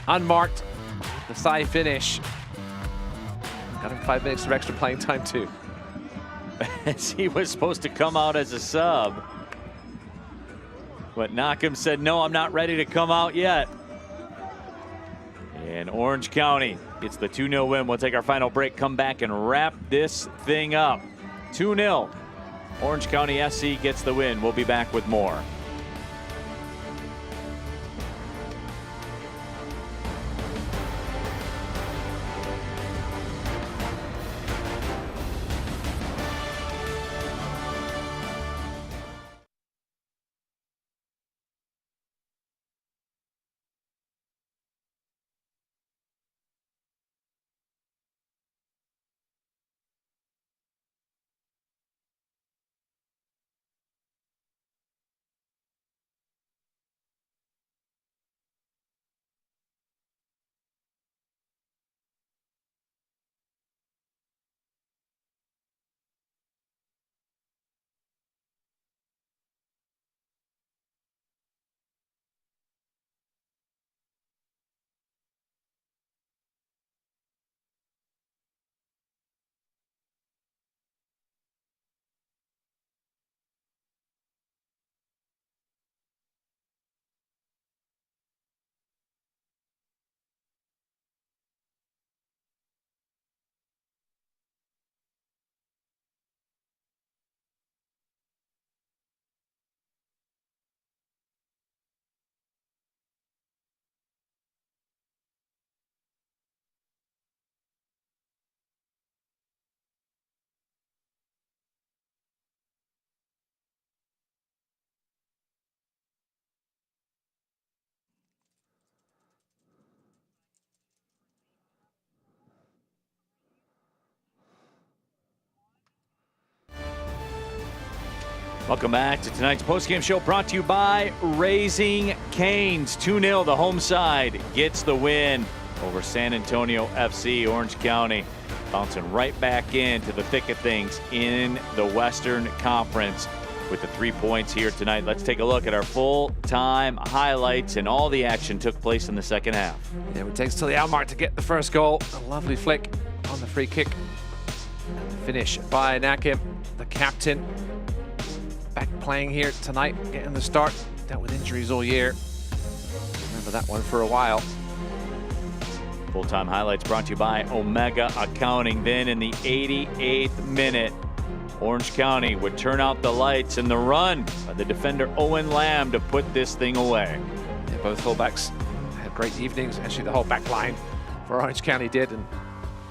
Unmarked, the thigh finish. Got him 5 minutes of extra playing time too.
As he was supposed to come out as a sub. But Nakim said, no, I'm not ready to come out yet. And Orange County gets the 2-0 win. We'll take our final break, come back and wrap this thing up. 2-0. Orange County SC gets the win. We'll be back with more. Welcome back to tonight's postgame show brought to you by Raising Cane's. 2-0, the home side gets the win over San Antonio FC. Orange County bouncing right back into the thick of things in the Western Conference with the 3 points here tonight. Let's take a look at our full-time highlights, and all the action took place in the second half.
Yeah, it takes till the hour mark to get the first goal. A lovely flick on the free kick. And the finish by Nakim, the captain. Back playing here tonight, getting the start. Dealt with injuries all year. Remember that one for a while.
Full-time highlights brought to you by Omega Accounting. Then in the 88th minute, Orange County would turn out the lights, and the run by the defender Owen Lamb to put this thing away.
Yeah, both fullbacks had great evenings. Actually, the whole back line for Orange County did, and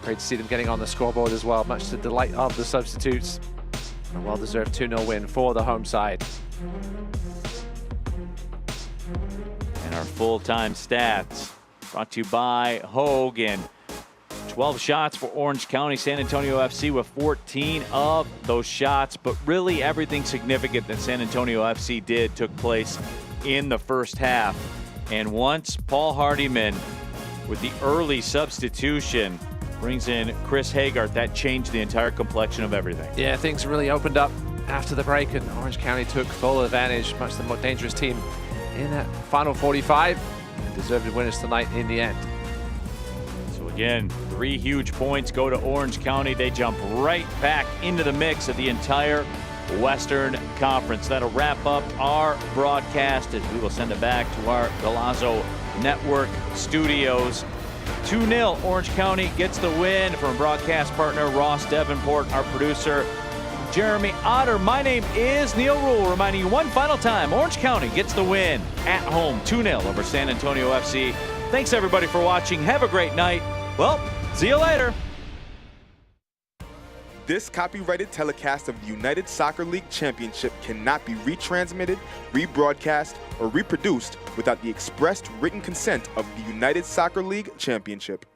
great to see them getting on the scoreboard as well, much to the delight of the substitutes. A well-deserved 2-0 win for the home side.
And our full-time stats brought to you by Hogan. 12 shots for Orange County. San Antonio FC with 14 of those shots, but really everything significant that San Antonio FC did took place in the first half. And once Paul Hardiman, with the early substitution, brings in Chris Hagart, that changed the entire complexion of everything.
Yeah, things really opened up after the break, and Orange County took full advantage, much the more dangerous team in that final 45, and deserved winners tonight in the end.
So again, 3 huge points go to Orange County. They jump right back into the mix of the entire Western Conference. That'll wrap up our broadcast as we will send it back to our Galazzo Network studios. 2-0, Orange County gets the win from broadcast partner Ross Davenport, our producer Jeremy Otter. My name is Neil Rule, reminding you one final time, Orange County gets the win at home, 2-0 over San Antonio FC. Thanks everybody for watching. Have a great night. Well, see you later.
This copyrighted telecast of the United Soccer League Championship cannot be retransmitted, rebroadcast, or reproduced without the expressed written consent of the United Soccer League Championship.